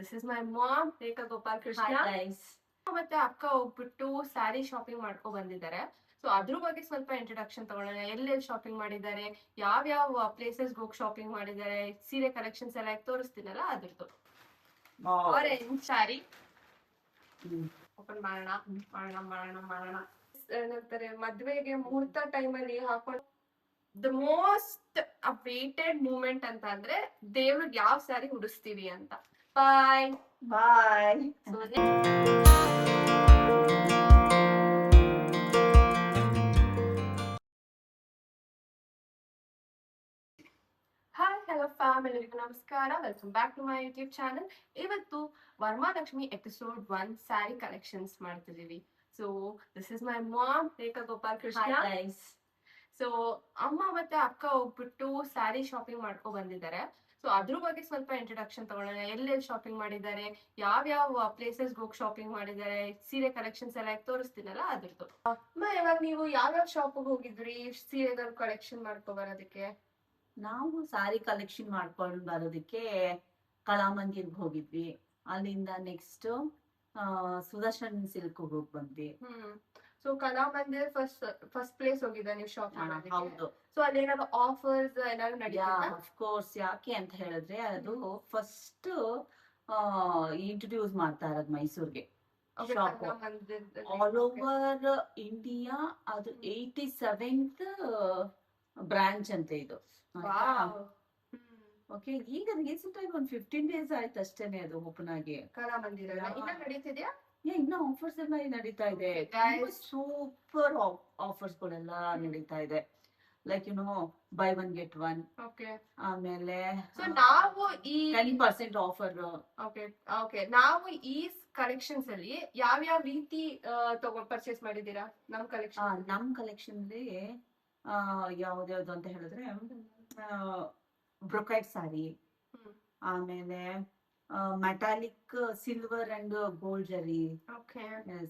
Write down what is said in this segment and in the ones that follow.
This is my mom Rekha Gopal Krishna. ಮತ್ತೆ ಅಕ್ಕ ಹೋಗ್ಬಿಟ್ಟು ಸ್ಯಾರಿ ಶಾಪಿಂಗ್ ಮಾಡ್ಕೊ ಬಂದಿದ್ದಾರೆ. ಸೊ ಅದ್ರ ಬಗ್ಗೆ ಸ್ವಲ್ಪ ಇಂಟ್ರೊಡಕ್ಷನ್ ತಗೊಳ್ಳೋಣ. ಎಲ್ಲೆಲ್ಲಿ ಶಾಪಿಂಗ್ ಮಾಡಿದ್ದಾರೆ, ಯಾವ ಪ್ಲೇಸಸ್ ಹೋಗಿ ಶಾಪಿಂಗ್ ಮಾಡಿದ್ದಾರೆ, ಸೀರೆ ಕಲೆಕ್ಷನ್ಸ್ ಎಲ್ಲ ತೋರಿಸ್ತೀನಲ್ಲ ಅದ್ರದ್ದು. ಆರೆಂಜ್ ಸ್ಯಾರಿ ಓಪನ್ ಮಾಡೋಣ. ಏನಂತಾರೆ, ಮದ್ವೆಗೆ ಮುಹೂರ್ತ ಟೈಮಲ್ಲಿ ಹಾಕೊಂಡು ದ ಮೋಸ್ಟ್ ಅವೇಟೆಡ್ ಮೂಮೆಂಟ್ ಅಂತ ಅಂದ್ರೆ ದೇವ್ರಿಗೆ ಯಾವ ಸ್ಯಾರಿ ಉಡಿಸ್ತೀವಿ ಅಂತ. Bye bye. Hi hello fam, ಎಲ್ಲರಿಗೂ ನಮಸ್ಕಾರ. Welcome back to my YouTube channel. ಇವತ್ತು ವರಮಹಾಲಕ್ಷ್ಮಿ ಎಪಿಸೋಡ್ 1 ಸ್ಯಾರಿ ಕಲೆಕ್ಷನ್ಸ್ ಮಾಡ್ತಿದೀವಿ. So this is my mom Rekha Gopal Krishna. So ಅಮ್ಮ ಮತ್ತೆ ಅಕ್ಕ ಹೋಗ್ಬಿಟ್ಟು ಸ್ಯಾರಿ ಶಾಪಿಂಗ್ ಮಾಡ್ಕೊ ಬಂದಿದ್ದಾರೆ. ಸೊ ಅದ್ರ ಬಗ್ಗೆ ಸ್ವಲ್ಪ ಇಂಟ್ರೊಡಕ್ಷನ್ ತಗೊಳ್ಳೋಣ. ಎಲ್ಲೆಲ್ಲಿ ಶಾಪಿಂಗ್ ಮಾಡಿದ್ದಾರೆ, ಯಾವ ಪ್ಲೇಸಸ್ ಹೋಗಿ ಶಾಪಿಂಗ್ ಮಾಡಿದ್ದಾರೆ, ಸೀರೆ ಕಲೆಕ್ಷನ್ಸ್ ಎಲ್ಲ ತೋರಿಸ್ತೀನಲ್ಲ ಅದ್ರದ್ದು. ಅಮ್ಮ, ಇವಾಗ ನೀವು ಯಾವ್ಯಾವ ಶಾಪಿಗೆ ಹೋಗಿದ್ರಿ ಸೀರೆಗಳ ಕಲೆಕ್ಷನ್ ಮಾಡ್ಕೊ ಬರೋದಕ್ಕೆ? ನಾವು ಸಾರಿ ಕಲೆಕ್ಷನ್ ಮಾಡ್ಕೊಂಡು ಬರೋದಕ್ಕೆ ಕಲಾಮಂದಿರ್ಗೆ ಹೋಗಿದ್ವಿ. ಅಲ್ಲಿಂದ ನೆಕ್ಸ್ಟ್ ಸುದರ್ಶನ್ ಸಿಲ್ಕ್ ಹೋಗಿ ಬಂದ್ವಿ. ಸೊ ಕಲಾಮಂದಿರ್ ಫಸ್ಟ್ ಪ್ಲೇಸ್ ಹೋಗಿದ್ದ ನೀವು ಶಾಪ್ ಮಾಡೋದಕ್ಕೆ? ಹೌದು. ಸೊ ಅಲ್ಲಿ ಏನಾದ್ರು ಆಫರ್ಸ್ ಏನಾದ್ರು ನಡೀತಾ? Of course. ಯಾಕೆ ಅಂತ ಹೇಳಿದ್ರೆ ಅದು ಫಸ್ಟ್ ಇಂಟ್ರೊಡ್ಯೂಸ್ ಮಾಡ್ತಾ ಇರೋದು ಮೈಸೂರ್ಗೆ ಶಾಪ್. ಆಲ್ ಓವರ್ ಇಂಡಿಯಾ ಅದು 87th ಬ್ರಾಂಚ್ ಅಂತ ಇದು. ಓಕೆ, ಈಗ ರೀಸೆಂಟ್ ಆಗಿ ಒಂದು 15 days ಆಯ್ತು ಅಷ್ಟೇನೆ ಅದು ಓಪನ್ ಆಗಿ. ಕಲಾಮಂದಿರ ಇನ್ನ ನಡೀತಿದ್ಯಾ? ಇನ್ನ ಆಫರ್ಸ್ ಎಲ್ಲ ನಡೀತಾ ಇದೆ. ಸೂಪರ್ ಆಫರ್ಸ್ ಗಳೆಲ್ಲ ನಡೀತಾ ಇದೆ. Like by 1 get 1. ಆಮೇಲೆ ನಾವು ಈ 10% ಆಫರ್. ನಾವು ಈ ಕಲೆಕ್ಷನ್ಸ್ ಅಲ್ಲಿ ಯಾವ ರೀತಿ ಪರ್ಚೇಸ್ ಮಾಡಿದೀರಾ? ನಮ್ ಕಲೆಕ್ಷನ್ ಯಾವ್ದು ಅಂತ ಹೇಳಿದ್ರೆ ಬ್ರೊಕೈಡ್ ಸಾರಿ, ಆಮೇಲೆ ಮೆಟಾಲಿಕ್ ಸಿಲ್ವರ್ ಅಂಡ್ ಗೋಲ್ಡ್ ಜರಿ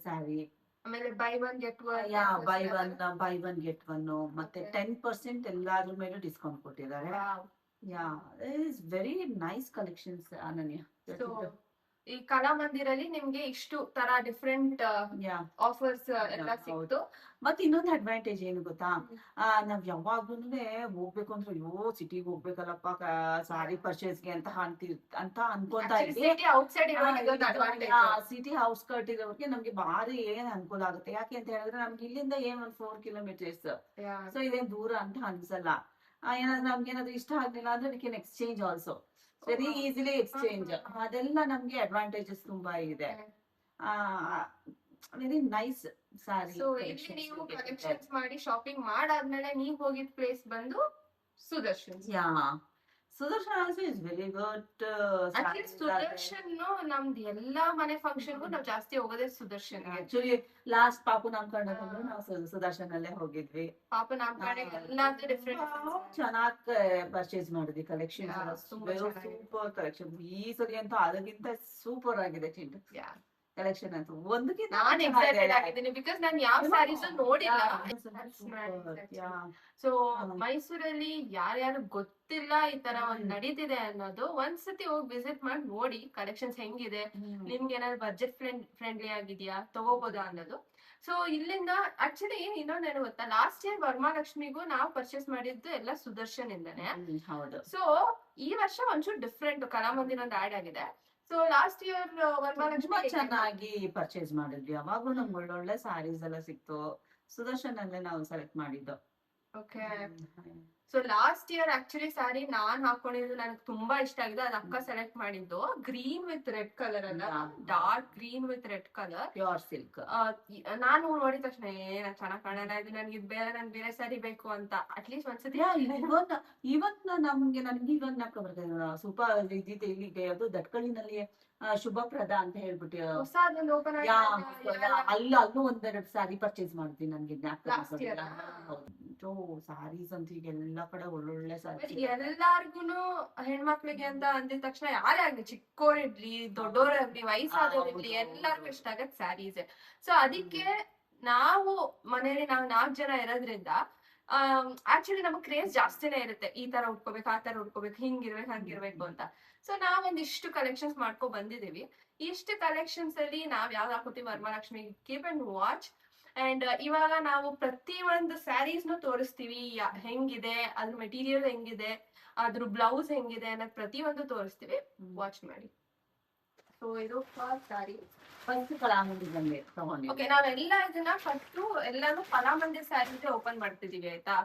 ಸಾರಿ, ಆಮೇಲೆ ಬೈ ಒನ್ ಗೆಟ್ ಒನ್ ಮತ್ತೆ 10% ಎಲ್ಲಾದ್ರ ಮೇಲೆ ಡಿಸ್ಕೌಂಟ್ ಕೊಟ್ಟಿದ್ದಾರೆ. ವೆರಿ ನೈಸ್ ಕಲೆಕ್ಷನ್ಸ್ ಅನನ್ಯ. ಈ ಕಲಾಮಂದಿರಲ್ಲಿ ನಿಮ್ಗೆ ಇಷ್ಟು ತರ ಡಿಫ್ರೆಂಟ್ ಆಫರ್ಸ್ ಎಲ್ಲ ಸಿಕ್ತು. ಮತ್ತೆ ಇನ್ನೊಂದು ಅಡ್ವಾಂಟೇಜ್ ಏನು ಗೊತ್ತಾ, ನಾವ್ ಯಾವಾಗ್ಲೂ ಹೋಗ್ಬೇಕು ಅಂದ್ರೆ ಅಯ್ಯೋ ಸಿಟಿಗೆ ಹೋಗ್ಬೇಕಲ್ಲಪ್ಪ ಸಾರಿ ಪರ್ಚೇಸ್ಗೆ ಅಂತ ಅನ್ಕೊಂತಾ ಇದ್ವಿ. ಸಿಟಿ ಔಟ್ಸ್ಕರ್ಟ್ ಇರೋರಿಗೆ ನಮ್ಗೆ ಭಾರಿ ಏನ್ ಅನುಕೂಲ ಆಗುತ್ತೆ. ಯಾಕೆ ಅಂತ ಹೇಳಿದ್ರೆ ನಮ್ಗೆ ಇಲ್ಲಿಂದ ಏನ್ 4 kilometers, ಸೊ ಇದೇನ್ ದೂರ ಅಂತ ಅನ್ಸಲ್ಲ. ಏನಾದ್ರು ನಮ್ಗೆ ಏನಾದ್ರು ಇಷ್ಟ ಆಗ್ಲಿಲ್ಲ ಅಂದ್ರೆ we can exchange also very easily exchange. ಅದೆಲ್ಲ ನಮ್ಗೆ ಅಡ್ವಾಂಟೇಜಸ್ ತುಂಬಾ ಇದೆ. ವೆರಿ ನೈಸ್ ಸಾರಿ. ಸೊ ಇಲ್ಲಿ ನೀವು ಕಲೆಕ್ಷನ್ಸ್ ಮಾಡಿ ಶಾಪಿಂಗ್ ಮಾಡಾದ್ಮೇಲೆ ನೀವು ಹೋಗಿದ್ ಪ್ಲೇಸ್ ಬಂದು Sudarshan. Sudarshan also is very good. Sudarshan ನಮ್ದು ಎಲ್ಲಾ ಮನೆ ಫಂಕ್ಷನ್ಗೂ ನಾವ್ ಜಾಸ್ತಿ ಹೋಗೋದೇ ಸುದರ್ಶನ್. ಆಕ್ಚುಲಿ ಲಾಸ್ಟ್ ಪಾಪು ನಾಮಕರಣ ನಾವು ಸುದರ್ಶನ್ ಅಲ್ಲೇ ಹೋಗಿದ್ವಿ. ಪಾಪು ನಾಮಕರಣ ಎಲ್ಲಾದ್ರೂ ಡಿಫ್ರೆಂಟ್ ಚೆನ್ನಾಗಿ ಪರ್ಚೇಸ್ ಮಾಡಿದ್ವಿ. Collection super collection. ಈ ಸರಿ ಅಂತೂ ಅದಕ್ಕಿಂತ ಸೂಪರ್ ಆಗಿದೆ ಚಿಂಟು ಕಲೆಕ್ಷನ್ ಅಂತೂ. ಒಂದಕ್ಕಿಂತ ನಾನು ಎಕ್ಸೈಟೆಡ್ ಆಗಿದ್ದೀನಿ ಬಿಕಾಸ್ ನಾನು ಯಾವ ಸ್ಯಾರೀಸ್ ನೋಡಿಲ್ಲ. ಸೊ ಮೈಸೂರಲ್ಲಿ ಯಾರ್ಯಾರು ಗೊತ್ತಿಲ್ಲ ಈ ತರ ಒಂದ್ ನಡೀತಿದೆ ಅನ್ನೋದು, ಒಂದ್ಸತಿ ಹೋಗಿ ವಿಸಿಟ್ ಮಾಡಿ ನೋಡಿ ಕಲೆಕ್ಷನ್ಸ್ ಹೆಂಗಿದೆ, ನಿಮ್ಗೆ ಏನಾದ್ರು ಬಜೆಟ್ ಫ್ರೆಂಡ್ಲಿ ಆಗಿದ್ಯಾ, ತಗೋಬೋದಾ ಅನ್ನೋದು. ಸೊ ಇಲ್ಲಿಂದ ಆಕ್ಚುಲಿ ಇನ್ನೊಂದೇನು ಗೊತ್ತಾ, ಲಾಸ್ಟ್ ಇಯರ್ ವರಮಹಾಲಕ್ಷ್ಮಿಗೂ ನಾವು ಪರ್ಚೇಸ್ ಮಾಡಿದ್ದು ಎಲ್ಲ ಸುದರ್ಶನ್ ಇಂದಾನೆ. ಸೊ ಈ ವರ್ಷ ಒಂಚೂರು ಡಿಫ್ರೆಂಟ್ ಕಲಾಮಂದಿರ ಒಂದು ಆಡ್ ಆಗಿದೆ. ಸೊ ಲಾಸ್ಟ್ ಇಯರ್ ತುಂಬಾ ಚೆನ್ನಾಗಿ ಪರ್ಚೇಸ್ ಮಾಡಿದ್ವಿ. ಅವಾಗೂ ನಮ್ಗೆ ಒಳ್ಳೊಳ್ಳೆ ಸಾರೀಸ್ ಎಲ್ಲ ಸಿಕ್ತು. ಸುದರ್ಶನ್ ಅಲ್ಲೇ ನಾವು ಸೆಲೆಕ್ಟ್ ಮಾಡಿದ್ದು. Okay. So last year actually sari ನಾನ್ ಹಾಕೊಂಡಿದ್ದು ನನಗೆ ತುಂಬಾ ಇಷ್ಟ ಆಗಿದೆ. ಅದು ಅಕ್ಕ ಸೆಲೆಕ್ಟ್ ಮಾಡಿದ್ದು ಗ್ರೀನ್ ವಿತ್ ರೆಡ್ ಕಲರ್ ಅಲ್ಲ, dark green with red colour pure silk. ನಾನು ನೋಡಿದ ತಕ್ಷಣ ಏನ ಚೆನ್ನಾಗ್ ಕಾಣಲ್ಲ, ಇದು ನನ್ಗೆ ಇದು ಬೇರೆ, ನನ್ಗೆ ಬೇರೆ ಸಾರಿ ಬೇಕು ಅಂತ ಅಟ್ಲೀಸ್ಟ್ ಒಂದ್ಸತಿ. ಇವತ್ತು ನನ್ಗೆ ಇವಾಗ ನಾಕ ಬರ್ತದೆ ಸೂಪರ್ ಇದ್ದಿದ್ದು ಇಲ್ಲಿಗೆ. ಅದು ದಟ್ಕಳಿನಲ್ಲಿ ಶುಭಪ್ರದ ಅಂತ ಹೇಳ್ಬಿಟ್ಟು ಅಲ್ಲೂ ಒಂದೆರಡು ಸಾರಿ ಪರ್ಚೇಸ್ ಮಾಡಿದ್ವಿ. ನನ್ಗೆ ಸಾರೀಸ್ ಅಂತ ಈಗ ಎಲ್ಲಾ ಕಡೆ ಒಳ್ಳೊಳ್ಳೆ ಸಾರಿ. ಎಲ್ಲಾರ್ಗುನು ಹೆಣ್ಮಕ್ಳಿಗೆ ಅಂತ ಅಂದಿದ ತಕ್ಷಣ ಯಾರೇ ಆಗ್ಲಿ, ಚಿಕ್ಕೋರಿರ್ಲಿ ದೊಡ್ಡೋರಾಗ್ಲಿ ವಯಸ್ಸಾದವ್ರಿರ್ಲಿ ಎಲ್ಲಾರ್ಗು ಇಷ್ಟ ಆಗತ್ ಸ್ಯಾರೀಸ್. ಸೊ ಅದಕ್ಕೆ ನಾವು ಮನೇಲಿ 4 ಜನ ಇರೋದ್ರಿಂದ ಆಕ್ಚುಲಿ ನಮಗೆ ಕ್ರೇಜ್ ಜಾಸ್ತಿನೇ ಇರುತ್ತೆ, ಈ ತರ ಉಟ್ಕೋಬೇಕು, ಆ ತರ ಉಟ್ಕೋಬೇಕು, ಹಿಂಗಿರ್ಬೇಕು ಹಂಗಿರ್ಬೇಕು ಅಂತ. ಸೊ ನಾವೊಂದಿಷ್ಟು ಕಲೆಕ್ಷನ್ಸ್ ಮಾಡ್ಕೊ ಬಂದಿದೀವಿ. ಇಷ್ಟು ಕಲೆಕ್ಷನ್ಸ್ ಅಲ್ಲಿ ನಾವ್ ಯಾವ್ದು ಹಾಕೋತೀವಿ Varamahalakshmi, keep and watch. And ಇವಾಗ ನಾವು ಪ್ರತಿ ಒಂದು ಸ್ಯಾರೀಸ್ ನು ತೋರಿಸ್ತೀವಿ, ಹೆಂಗಿದೆ ಅದ್ರ ಮೆಟೀರಿಯಲ್ ಹೆಂಗಿದೆ, ಅದ್ರ ಬ್ಲೌಸ್ ಹೆಂಗಿದೆ ಅನ್ನೋದು ಪ್ರತಿಯೊಂದು ತೋರಿಸ್ತೀವಿ, ವಾಚ್ ಮಾಡಿ. ಸೊ ಇದು ಫಸ್ಟ್ ಸ್ಯಾರಿ. ಫಸ್ಟ್ ಕಲಾಮಂದಿ ಬಂದೆ ತಗೊಂಡಿ. ಓಕೆ, ನಾವೆಲ್ಲ ಇದನ್ನ ಫಸ್ಟ್ ಎಲ್ಲಾನು ಕಲಾಮಂದಿ ಸ್ಯಾರೀಸ್ ಓಪನ್ ಮಾಡ್ತಿದೀವಿ ಆಯ್ತಾ.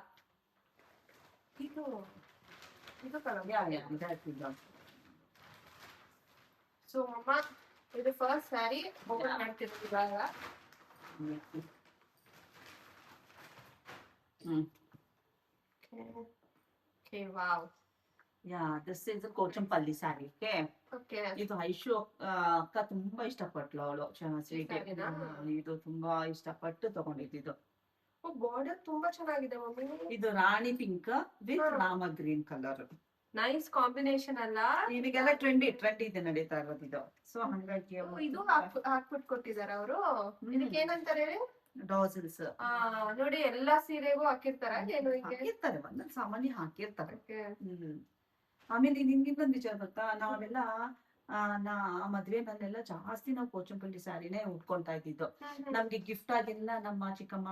ಇದು ಇದು ಕಲಾಮಂದಿ. ಸೊ ಅಮ್ಮ ಇದು ಫಸ್ಟ್ ಸ್ಯಾರಿ ಓಪನ್ ಮಾಡ್ತಿರ್ತೀವಿ ಇವಾಗ. Okay wow. This is Pochampally sari. Okay, ಇದು ಐಶು ಅಕ್ಕ ತುಂಬಾ ಇಷ್ಟಪಟ್ಲು ಅವಳು. ಇದು ತುಂಬಾ ಇಷ್ಟಪಟ್ಟು ತಗೊಂಡಿದ್ದು. ಬಾರ್ಡರ್ ತುಂಬಾ ಚೆನ್ನಾಗಿದೆ ಮಮ್ಮಿ. ಇದು rani pink with rama green colour. Nice combination ಅಲ್ಲ. ಇದಕ್ಕೆಲ್ಲ ಟ್ರೆಂಡಿ ಇದೆ ನಡೀತಾ ಇರೋದು ಇದು. ಸೊ ಹಂಗಾಗಿ ಇದು ಹಾಕ್ಬಿಟ್ಟು ಕೊಟ್ಟಿದಾರ ಅವರು. ಇದಕ್ಕೆ ಏನಂತಾರೆ ಹೇಳಿ? ಡಾಸಲ್ಸ್. ನೋಡಿ ಎಲ್ಲಾ ಸೀರೆಗೂ ಹಾಕಿರ್ತಾರ ಏನು? ಹಾಕಿರ್ತಾರೆ, ಒಂದೊಂದ್ ಸಾಮಾನ್ಯ ಹಾಕಿರ್ತಾರೆ. ಆಮೇಲೆ ನಿಮ್ಗಿನ್ನೊಂದ್ ವಿಚಾರ ಗೊತ್ತಾ, ನಾವೆಲ್ಲ ಮದ್ವೆನಲ್ಲೆಲ್ಲ ಜಾಸ್ತಿ ನಾವು ಕೋಚಂಪಲ್ಲಿ ಸ್ಯಾರಿನೇ ಉಟ್ಕೊಂತಾ ಇದ್ದಿದ್ದು. ನಮ್ಗೆ ಗಿಫ್ಟ್ ಆಗಿಲ್ಲ, ನಮ್ಮ ಚಿಕ್ಕಮ್ಮ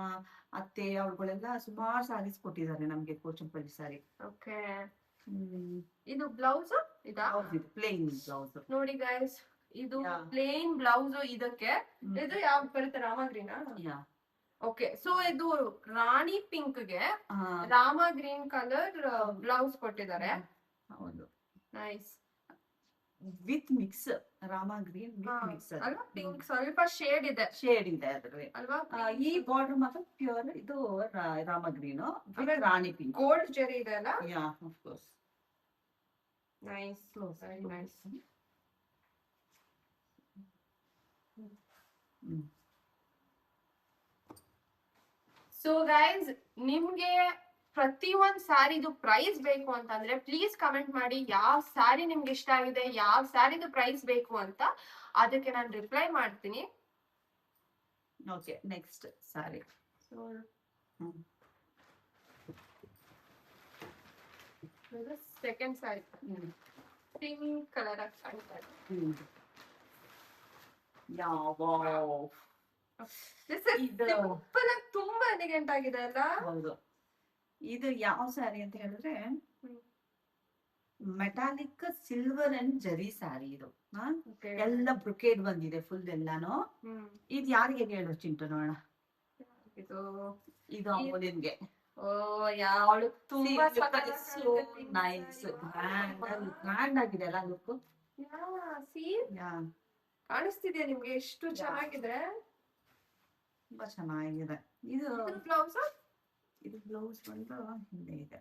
ಅತ್ತೆ ಅವ್ರುಗಳೆಲ್ಲ ಸುಮಾರು ಸ್ಯಾರೀಸ್ ಕೊಟ್ಟಿದ್ದಾರೆ ನಮ್ಗೆ ಕೋಚಂಪಲ್ಲಿ ಸ್ಯಾರಿ. ಓಕೆ, ಇದು ಬ್ಲೌಸ್ ಪ್ಲೇನ್ ಬ್ಲೌಸ್ ನೋಡಿ ಗೈಸ್, ಇದು ಪ್ಲೇನ್ ಬ್ಲೌಸ್. ಇದಕ್ಕೆ ಇದು ಯಾವ್ದು ಬರುತ್ತೆ? ರಾಮ ಗ್ರೀನಾ? ಓಕೆ, ಸೊ ಇದು ರಾಣಿ ಪಿಂಕ್ ಗೆ ರಾಮ ಗ್ರೀನ್ ಕಲರ್ ಬ್ಲೌಸ್ ಕೊಟ್ಟಿದ್ದಾರೆ. ಹೌದು, nice. With mix rama green with mix ಅಲ್ವಾ? ಪಿಂಕ್ ಸ್ವಲ್ಪ ಶೇಡ್ ಇದೆ ಅದ್ರಲ್ಲಿ ಅಲ್ವಾ? ಈ ಬಾರ್ಡರ್ ಮಾತ್ರ ಪ್ಯೂರ್ ಇದು rama green, rani pink. Gold zari ಇದೆ ಅಲ್ಲ? Ya, of course. Nice, very nice. So guys, ನಿಮ್ಗೆ ಪ್ರತಿ ಒಂದ್ ಸ್ಯಾರಿದು ಪ್ರೈಸ್ ಬೇಕು ಅಂತಂದ್ರೆ ಪ್ಲೀಸ್ ಕಮೆಂಟ್ ಮಾಡಿ ಯಾವ ಸ್ಯಾರಿ ನಿಮ್ಗೆ ಇಷ್ಟ ಆಗಿದೆ, ಯಾವ ಸ್ಯಾರಿದು ಪ್ರೈಸ್ ಬೇಕು ಅಂತ. ಅದಕ್ಕೆ ನಾನು ರಿಪ್ಲೈ ಮಾಡ್ತೀನಿ. Okay, next sari. Second sari pink colour ಆಗಿ ಕಾಣ್ತಾ ಇದೆ. ತುಂಬಾ ಎಲಿಗೆಂಟ್ ಆಗಿದೆ ಅಲ್ಲ? ಹೌದು. ಇದು ಯಾವ ಸ್ಯಾರಿ ಅಂತ ಹೇಳಿದ್ರೆ ಮೆಟಾಲಿಕ್ ಸಿಲ್ವರ್ ಅಂಡ್ ಜರಿ ಸ್ಯಾರಿ. ಇದು ಎಲ್ಲ ಬ್ರೊಕೇಡ್ ಬಂದಿದೆ ಫುಲ್ ಎಲ್ಲಾನು. ಇದು ಯಾರಿಗೆ ಹೇಳು ಚಿಂಟು ನೋಡೋಣ. ಇದು ಅಮೂಲ್ಯನ್ಗೆ. ಯಾವಳು ತುಂಬಾ ನೈಸ್ ಗ್ರ್ಯಾಂಡ್ ಆಗಿದೆ ಅಲ್ಲ ಲುಕ್. ಕಾಣಿಸ್ತಿದ್ಯಾ ನಿಮ್ಗೆ ಎಷ್ಟು ಚೆನ್ನಾಗಿದೆ? ತುಂಬಾ ಚೆನ್ನಾಗಿದೆ. ಇದು ಬ್ಲೌಸ್, ಇದು ಬ್ಲೌಸ್ ಬಂದು ಹಿಂದೆ ಇದೆ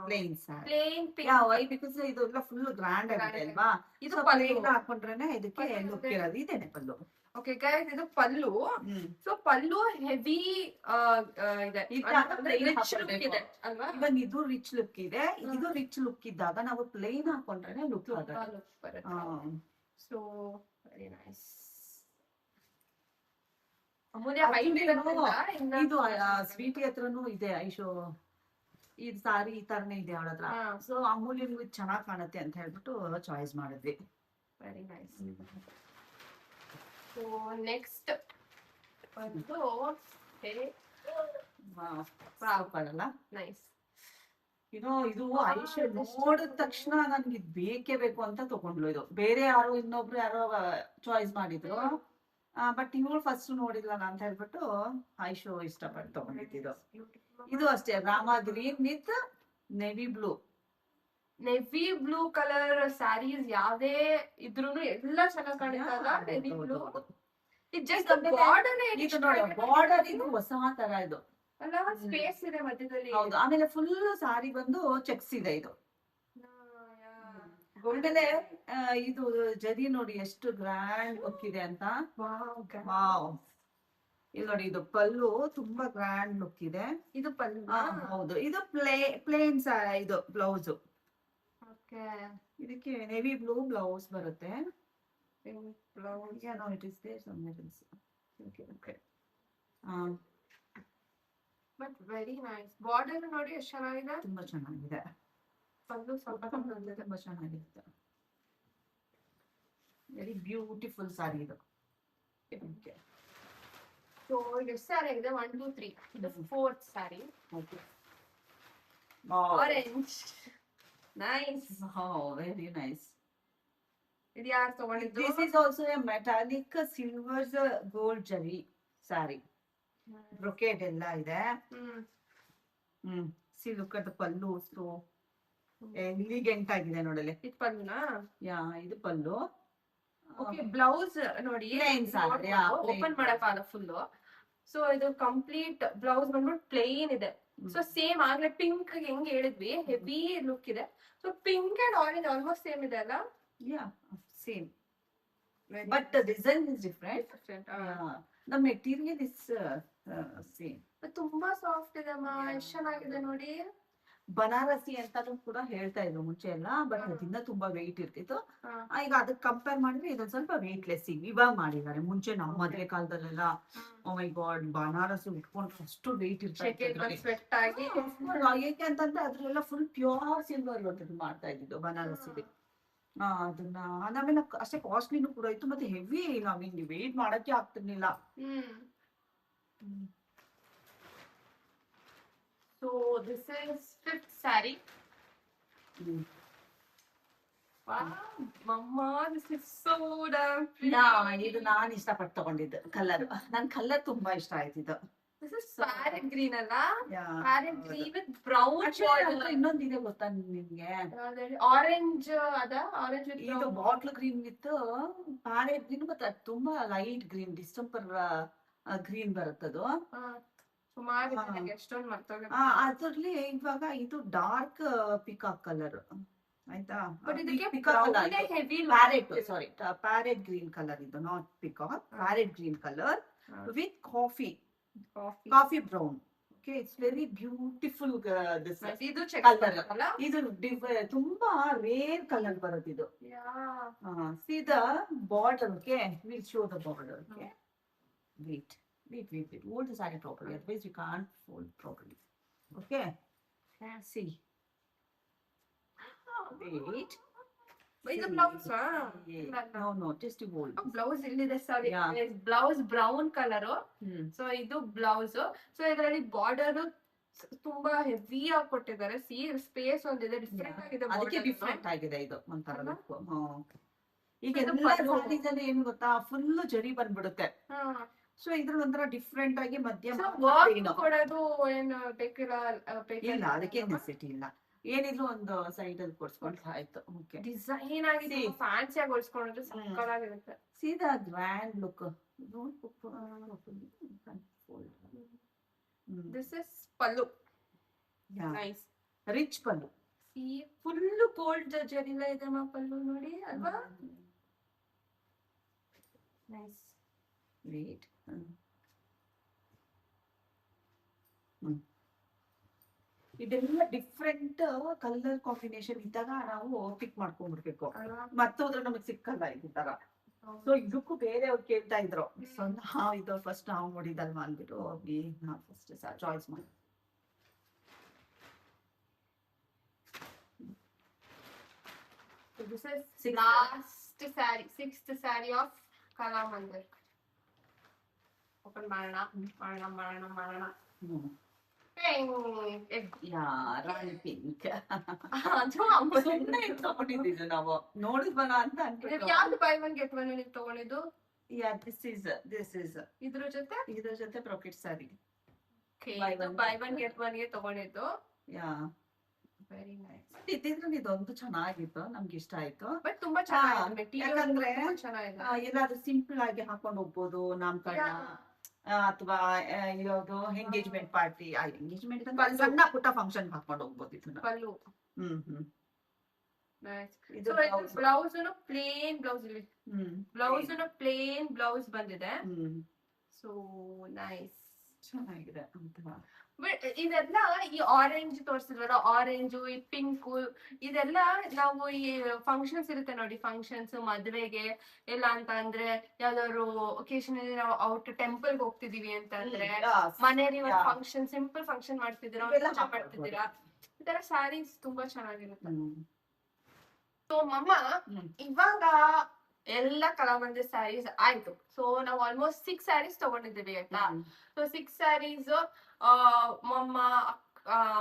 plain sari. Plain pink. Why because ಇದು ಎಲ್ಲ ಫುಲ್ ಗ್ರ್ಯಾಂಡ್ ಆಗಿದೆ ಅಲ್ವಾ? ಇದು ಪಲ್ಲು ಹಾಕೊಂಡ್ರೇನೆ ಇದಕ್ಕೆ ಲುಕ್ ಇರೋದು. ಇದೇನೆ ಪಲ್ಲು. ಓಕೆ ಗೈಸ್, ಇದು ಪಲ್ಲು. ಸೊ ಪಲ್ಲು ಹೆವಿ ಇದೆ, ಅಲ್ವಾ? ಇವಾಗ ಇದು ರಿಚ್ ಲುಕ್ ಇದೆ. ಇದು ರಿಚ್ ಲುಕ್ ಇದ್ದಾಗ ನಾವು ಪ್ಲೇನ್ ಹಾಕೊಂಡ್ರೆ ಲುಕ್ ಬರುತ್ತೆ. So very nice. ಇದು ಸ್ವೀಟಿ ಹತ್ರನು ಇದೆ ಐಶೋ. ಈ ಸಾರಿ ಈ ತರನೇ ಇದೆ ಅವಳ ಹತ್ರ. ಸೊ ಅಮೂಲ್ಯನ್ಗೂ ಚೆನ್ನಾಗ್ ಕಾಣುತ್ತೆ ಅಂತ ಹೇಳ್ಬಿಟ್ಟು ಚಾಯ್ಸ್ ಮಾಡಿದ್ವಿ. Very nice. ಸೊ ನೆಕ್ಸ್ಟ್ ಒಂದು ಅಲ್ಲ ನೈಸ್. ಇದು ಐಶೋ ನೋಡಿದ ತಕ್ಷಣ ನನ್ಗೆ ಇದು ಬೇಕೇ ಬೇಕು ಅಂತ ತಗೊಂಡ್ಲು. ಇದು ಬೇರೆ ಯಾರು ಇನ್ನೊಬ್ರು ಯಾರೋ ಚಾಯ್ಸ್ ಮಾಡಿದ್ರು, ಬಟ್ ಇವಳು ಫಸ್ಟ್ ನೋಡಿದ್ಲಲ್ಲ ಅಂತ ಹೇಳ್ಬಿಟ್ಟು ಐಶೋ ಇಷ್ಟಪಟ್ಟು ತಗೊಂಡಿದ್ದು. ಇದು ಅಷ್ಟೇ Rama green with navy blue. Navy blue colour saris ಯಾವ್ದೇ ಇದ್ರೂನು ಎಲ್ಲ ಚೆನ್ನಾಗಿ ಕಾಣಿಸ್ತಲ್ಲ. ನೆವಿ ಬ್ಲೂ ಬಾರ್ಡರ್ ಇದು ಹೊಸ ತರ ಇದು ಅಲ್ಲ, ಸ್ಪೇಸ್ ಇದೆ ಮಧ್ಯದಲ್ಲಿ. ಹೌದು. ಆಮೇಲೆ ಫುಲ್ ಸಾರಿ ಬಂದು ಚೆಕ್ಸ್ ಇದೆ ಇದು. ಆಮೇಲೆ ಇದು ಜರಿ ನೋಡಿ ಎಷ್ಟು ಗ್ರ್ಯಾಂಡ್ ಲುಕ್ ಇದೆ ಅಂತ. ವಾವ್. ಇಲ್ಲಿ ನೋಡಿ, ಇದು ಪಲ್ಲು ತುಂಬಾ ಗ್ರ್ಯಾಂಡ್ ಲುಕ್ ಇದೆ. ಇದು ಪಲ್ಲು. ಹೌದು. ಇದು ಪ್ಲೇನ್ ಇದು ಬ್ಲೌಸ್. ಇದಕ್ಕೆ ನೆವಿ ಬ್ಲೂ ಬ್ಲೌಸ್ ಬರುತ್ತೆ. But very nice. ಬಾರ್ಡರ್ ನೋಡಿ ಎಷ್ಟು ಚೆನ್ನಾಗಿದೆ. ತುಂಬಾ ಚೆನ್ನಾಗಿದೆ. ಪಲ್ಲು ಸ್ವಲ್ಪ ತುಂಬಾ ಚೆನ್ನಾಗಿರುತ್ತೆ. ವೆರಿ ಬ್ಯೂಟಿಫುಲ್ ಸಾರಿ ಇದು. ಸೊ ಎಷ್ಟು ಸ್ಯಾರಿ ಆಗಿದೆ? 1 2 3 ಇದು 4th sari. Orange nice. Very nice. ಇದು ಯಾರು ತಗೊಂಡಿದ್ದು? This is also A metallic silver gold ಜರಿ ಸಾರಿ. ಬ್ರೊಕೇಡ್ ಎಲ್ಲ ಇದೆ. Look at the pallu. So elegant ಆಗಿದೆ ನೋಡಲೆ. ಇದು ಪಲ್ಲುನಾ? ಯಾ, ಇದು ಪಲ್ಲು. ಓಕೆ, ಬ್ಲೌಸ್ ನೋಡಿ ಓಪನ್ ಮಾಡಕ್ಕಾಗಲ್ಲ ಫುಲ್. ಸೊ ಇದು ಕಂಪ್ಲೀಟ್ ಬ್ಲೌಸ್ ಬಂದ್ಬಿಟ್ಟು ಪ್ಲೇನ್ ಇದೆ. ಸೊ ಸೇಮ್ ಆಗ್ಲೇ ಪಿಂಕ್ ಹೆಂಗ್ ಹೇಳಿದ್ವಿ, ಹೆವಿ ಲುಕ್ ಇದೆ. So pink and orange almost same ಇದೆ ಅಲ್ಲ? ಯಾ, same. But the design is different. The material is same. ತುಂಬಾ ಸಾಫ್ಟ್ ಇದೆ ಅಮ್ಮ, ಎಷ್ಟು ಚೆನ್ನಾಗಿದೆ ನೋಡಿ. ಬನಾರಸಿ ಅಂತಾನು ಕೂಡ ಹೇಳ್ತಾ ಇದ್ರು ಮುಂಚೆ ಎಲ್ಲ, ಬಟ್ ಅದನ್ನ ತುಂಬಾ ವೆಯ್ಟ್ ಇರ್ತಿತ್ತು. ಈಗ ಅದಕ್ಕೆ ಕಂಪೇರ್ ಮಾಡಿದ್ರೆ ಇದೊಂದ್ ಸ್ವಲ್ಪ ವೆಯ್ಟ್ ಲೆಸ್ ಇವಾಗ ಮಾಡಿದ್ದಾರೆ. ಮುಂಚೆ ನಮ್ಮ ಮದುವೆ ಕಾಲದಲ್ಲೆಲ್ಲ ಓ ಮೈ ಗಾಡ್ ಬನಾರಸಿ ಉಟ್ಕೊಂಡ್ರೆ ಅಷ್ಟು ವೆಯ್ಟ್ ಇರ್ತಾರೆ. ಏಕೆ ಅಂತಂದ್ರೆ ಅದ್ರೆಲ್ಲ ಫುಲ್ ಪ್ಯೂರ್ ಸಿಲ್ವರ್ ಮಾಡ್ತಾ ಇದ್ದಿದ್ದು ಬನಾರಸಿ. ಅದನ್ನ ಆಮೇಲೆ ಅಷ್ಟೇ ಕಾಸ್ಟ್ಲಿನೂ ಕೂಡ ಇತ್ತು, ಮತ್ತೆ ಹೆವಿ ನಾವಿಲ್ಲಿ ವೆಯ್ಟ್ ಮಾಡಕ್ಕೆ ಆಗ್ತಿರ್ಲಿಲ್ಲ. So this is 5th saree. Wow, mama, this is so damn pretty. ಇದು ನಾನು ಇಷ್ಟಪಟ್ಟು ತಗೊಂಡಿದ್ದು ಕಲರ್. ನನ್ ಕಲರ್ ತುಂಬಾ ಇಷ್ಟ ಆಯ್ತಿದ್ದು. This is parrot green ಅಲ್ಲ? Parrot green with brown border. ಇನ್ನೊಂದಿದೆ ಗೊತ್ತಾ ನಿಮ್ಗೆ? ಆರೆಂಜ್ ಅದ? ಆರೆಂಜ್ ವಿತ್ ಇದು bottle green with parrot green, ಮತ್ತೆ ತುಂಬಾ ಲೈಟ್ ಗ್ರೀನ್ ಡಿಸ್ಟೆಂಪರ್ ಗ್ರೀನ್ ಬರುತ್ತದು. ಅದ್ರಲ್ಲಿ ಇವಾಗ ಇದು ಡಾರ್ಕ್ ಪಿಕಾಕ್ ಕಲರ್ ಆಯ್ತಾ? ಪ್ಯಾರೆಟ್ ಗ್ರೀನ್ ಕಲರ್ ಇದು, not peacock. Parrot green colour with coffee brown. Okay, it's very beautiful. ಇದು ತುಂಬಾ ರೇರ್ ಕಲರ್ ಬರುತ್ತೆ ಇದು. ಸೀದಾ border. Okay, will show the border. Okay, wait. Hold the saree properly, otherwise you can't fold properly. Okay. See. Wait. Why the blouse? No, just to hold. Blouse illide, sorry. Blouse brown color. So idu blouse. So idralli border ತುಂಬಾ heavy ಆಗಿ ಕೊಟ್ಟಿದ್ದಾರೆ. C space ಒಂದಿದೆ, different ಆಗಿದೆ. ಅದಕ್ಕೆ different ಆಗಿದೆ ಇದು ಒಂಥರ look. ಈಗ ಎಲ್ಲ ಸಾರೀಸಲ್ಲಿ ಏನು ಗೊತ್ತಾ, ಫುಲ್ ಜರಿ ಬಂದ್ಬಿಡುತ್ತೆ. ಸೊ ಇದ್ರಲ್ಲಿ ಒಂಥರ ಡಿಫ್ರೆಂಟ್ ಆಗಿ ಮಧ್ಯಮ ಕೊಡೋದು ಏನು ಬೇಕಿಲ್ಲ. ಅದಕ್ಕೆ ನೆಸಿಟಿ ಇಲ್ಲ. ಏನಿದ್ರು ಒಂದು ಸೈಡ್ ಅಲ್ಲಿ ಕೊಡ್ಸ್ಕೊಂಡ್ರೆ ಆಯ್ತು. ಓಕೆ, ಡಿಸೈನ್ ಆಗಿದೆ, ಫ್ಯಾನ್ಸಿ ಆಗಿ ಕೊಡ್ಸ್ಕೊಂಡ್ರೆ ಸಕ್ಕತ್ತಾಗಿರುತ್ತೆ. ಸೀದಾ grand look. This is pallu. Nice rich pallu. Full gold ಜರಿಲ ಇದೆ ಮಾ ಪಲ್ಲು ನೋಡಿ ಅಲ್ವಾ? ನೈಸ್. ವೇಟ್. ಇದೆಲ್ಲ ಡಿಫ್ರೆಂಟ್ ಕಲರ್ ಕಾಂಬಿನೇಷನ್ ಇದ್ದಾಗ ನಾವು ಪಿಕ್ ಮಾಡ್ಕೊಂಡ್ಬಿಡ್ಬೇಕು, ಮತ್ತೋದ್ರೆ ನಮಗ್ ಸಿಕ್ಕಲ್ಲ ಈ ತರ. ಸೊ ಇದಕ್ಕೂ ಬೇರೆಯವ್ರು ಕೇಳ್ತಾ ಇದ್ರು. ಸೊ ಇದು ಫಸ್ಟ್ ನಾವು ನೋಡಿದಲ್ವಾ ಅಂದ್ಬಿಟ್ಟು ನಾವು ಫಸ್ಟ್ ಚಾಯ್ಸ್ ಮಾಡಿ. This is last saree, 6th saree of Kalamandir. Open ಮಾಡೋಣ. ರಾಣಿ ಪಿಂಕ್. ಸುಮ್ಮನೆ ತಗೊಂಡಿದ್ದು ನಾವು ನೋಡಿದ್ವನ ಅಂತ ಅನ್ಬಿಟ್ಟು. ಯಾವ್ದು ಬೈ ಒನ್ ಗೆಟ್ ಒನ್ ನೀವು ತಗೊಂಡಿದ್ದು? ದಿಸ್ ಇಸ್ ಇದ್ರ ಜೊತೆ brocade sorry. By one get one ಗೆ ತಗೊಂಡಿದ್ದು. Very nice. ಇದ್ರಲ್ಲಿ ಇದೊಂದು ಚೆನ್ನಾಗಿತ್ತು, ನಮ್ಗೆ ಇಷ್ಟ ಆಯ್ತು. ಬಟ್ ತುಂಬಾ ಚೆನ್ನಾಗಿದೆ, ಯಾಕಂದ್ರೆ ಎಲ್ಲಾದ್ರೂ ಸಿಂಪಲ್ ಆಗಿ ಹಾಕೊಂಡು ಹೋಗ್ಬೋದು ನಾಮಕರಣ ಅಥವಾ ಯಾವ್ದು ಎಂಗೇಜ್ಮೆಂಟ್ ಪಾರ್ಟಿ. ಎಂಗೇಜ್ಮೆಂಟ್ ಸಣ್ಣ ಪುಟ್ಟ ಫಂಕ್ಷನ್ ಹಾಕೊಂಡು ಹೋಗ್ಬೋದು ಇದನ್ನ. ಪಲ್ಲು. ಬ್ಲೌಸ್ ಪ್ಲೇನ್ ಬ್ಲೌಸ್ ಇಲ್ಲಿ. ಬ್ಲೌಸ್ ಪ್ಲೇನ್ ಬ್ಲೌಸ್ ಬಂದಿದೆ. ಸೊ ನೈಸ್, ಚೆನ್ನಾಗಿದೆ ಅಂತ. ಇದೆಲ್ಲ ಈ ಆರೆಂಜ್ ತೋರಿಸಿದ್ವಲ್ಲ, ಆರೆಂಜು, ಈ ಪಿಂಕ್, ಇದೆಲ್ಲ ನಾವು ಈ ಫಂಕ್ಷನ್ಸ್ ಇರುತ್ತೆ ನೋಡಿ, ಫಂಕ್ಷನ್ಸ್, ಮದ್ವೆಗೆ ಎಲ್ಲ ಅಂತ ಅಂದ್ರೆ, ಯಾವ್ದಾದ್ರು ಒಕೇಶನ್ ನಾವು ಔಟ್ ಟೆಂಪಲ್ ಹೋಗ್ತಿದೀವಿ ಅಂತ ಅಂದ್ರೆ, ಮನೇಲಿ ಒಂದು ಫಂಕ್ಷನ್, ಸಿಂಪಲ್ ಫಂಕ್ಷನ್ ಮಾಡ್ತಿದ್ದೀರಾ, ಪೂಜೆ ಮಾಡ್ತಿದ್ದೀರಾ, ಈ ತರ ಸ್ಯಾರೀಸ್ ತುಂಬಾ ಚೆನ್ನಾಗಿರುತ್ತೆ. ಸೊ ಮಮ್ಮ, ಇವಾಗ ಎಲ್ಲ ಕಲಾವಂದಿ ಸ್ಯಾರೀಸ್ ಆಯ್ತು. ಸೊ ನಾವು ಆಲ್ಮೋಸ್ಟ್ 6 ಸ್ಯಾರೀಸ್ ತಗೊಂಡಿದ್ದೀವಿ ಆಯ್ತಾ. ಸೊ 6 ಸ್ಯಾರೀಸ್ ಮಮ್ಮ,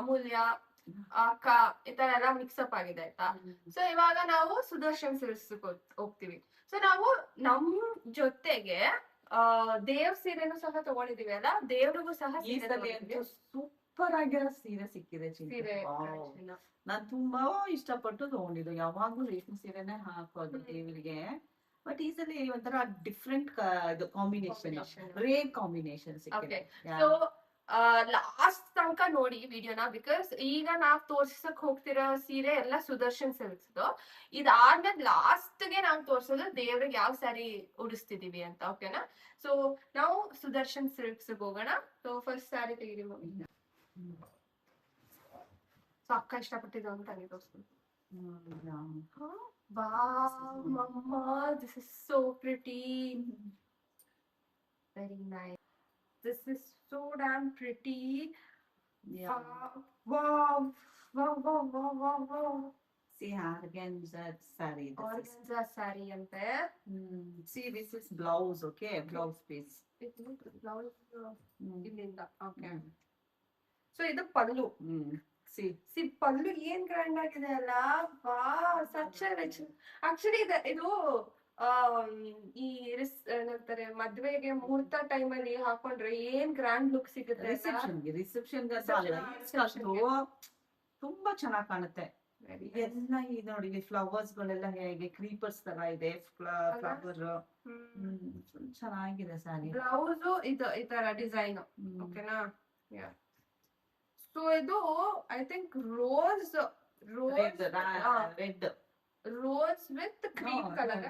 ಅಮೂಲ್ಯ, ಅಕ್ಕ, ಈ ತರ ಎಲ್ಲ ಮಿಕ್ಸಪ್ ಆಗಿದೆ ಆಯ್ತಾ. ಸೊ ಇವಾಗ ನಾವು ಸುದರ್ಶನ್ ಸಿಲ್ಕ್ಸ್ ಹೋಗ್ತೀವಿ. ಸೊ ನಾವು ನಮ್ ಜೊತೆಗೆ ದೇವ್ ಸೀರೆನೂ ಸಹ ತಗೊಂಡಿದೀವಿ ಅಲ್ಲ, ದೇವ್ರಿಗೂ ಸಹ ಸೂಪರ್ ಆಗಿರೋ ಸೀರೆ ಸಿಕ್ಕಿದೆ. ಸೀರೆ ನಾನ್ ತುಂಬಾ ಇಷ್ಟಪಟ್ಟು ತಗೊಂಡಿದ್ದು. ಯಾವಾಗ್ಲೂ ರೇಷ್ಮೆ ಸೀರೆನೆ ಹಾಕೋದು ದೇವರಿಗೆ. ಬಟ್ ಈ ಸಲ ಒಂಥರ ಡಿಫ್ರೆಂಟ್ ಇದು ಕಾಂಬಿನೇಷನ್, ರೇರ್ ಕಾಂಬಿನೇಷನ್ ಸಿಕ್ಕಿದೆ. ಸೊ ಲಾಸ್ಟ್ ತನಕ ನೋಡಿ ವಿಡಿಯೋನ, ಬಿಕಾಸ್ ಈಗ ನಾವ್ ತೋರ್ಸಕ್ ಹೋಗ್ತಿರೋ ಸೀರೆ ಎಲ್ಲ ಸುದರ್ಶನ್ ಸಿಲ್ಕ್ಸ್. ಇದಾದ್ಮೇಲೆ ಲಾಸ್ಟ್ ಗೆ ನಾವ್ ತೋರ್ಸೋದು ದೇವ್ರಿಗೆ ಯಾವ ಸ್ಯಾರಿ ಉಡಿಸ್ತಿದೀವಿ ಅಂತ, ಓಕೆನಾ. ಸೊ ನಾವು ಸುದರ್ಶನ್ ಸಿಲ್ಕ್ಸ್ ಹೋಗೋಣ. ಸೊ ಫಸ್ಟ್ ಸ್ಯಾರಿ ತೆಗಿರಿ. ಸೊ ಅಕ್ಕ ಇಷ್ಟಪಟ್ಟಿದ್ದು ಅಂತ ನೀವು ತೋರಿಸ್ತೀನಿ. Wow, Mama, this is so pretty. Very nice. This is so damn pretty. Yeah. Wow, wow, wow, wow, wow, wow. See, organza saree. Organza saree ante. See, this is blouse, okay? Blouse piece. It looks blouse. Illinda. Okay. So idu pallu. See pallu ಏನ್ grand ಆಗಿದೆ ಅಲ್ಲ. ವಾ, such rich. Actually ಇದು ಈ ಏನಂತಾರೆ, ಮದ್ವೆಗೆ ಮುಹೂರ್ತ time ಅಲ್ಲಿ ಹಾಕೊಂಡ್ರೆ ಏನ್ ಗ್ರ್ಯಾಂಡ್ ಲುಕ್ ಸಿಗುತ್ತೆ. ರಿಸೆಪ್ಷನ್ ತುಂಬಾ ಚೆನ್ನಾಗ್ ಕಾಣುತ್ತೆ. ಎಲ್ಲ ಇದು ನೋಡಿ, ಫ್ಲವರ್ಸ್ ಗಳೆಲ್ಲ ಹೇಗೆ ಕ್ರೀಪರ್ಸ್ ತರ ಇದೆ, ಫ್ಲವರ್ ಚೆನ್ನಾಗಿದೆ ಸ್ಯಾರಿ. ಬ್ಲೌಸ್ ಇದು ಈ ತರ ಡಿಸೈನ್, ಓಕೆನಾ. ಸೊ ಇದು I think rose with cream colour,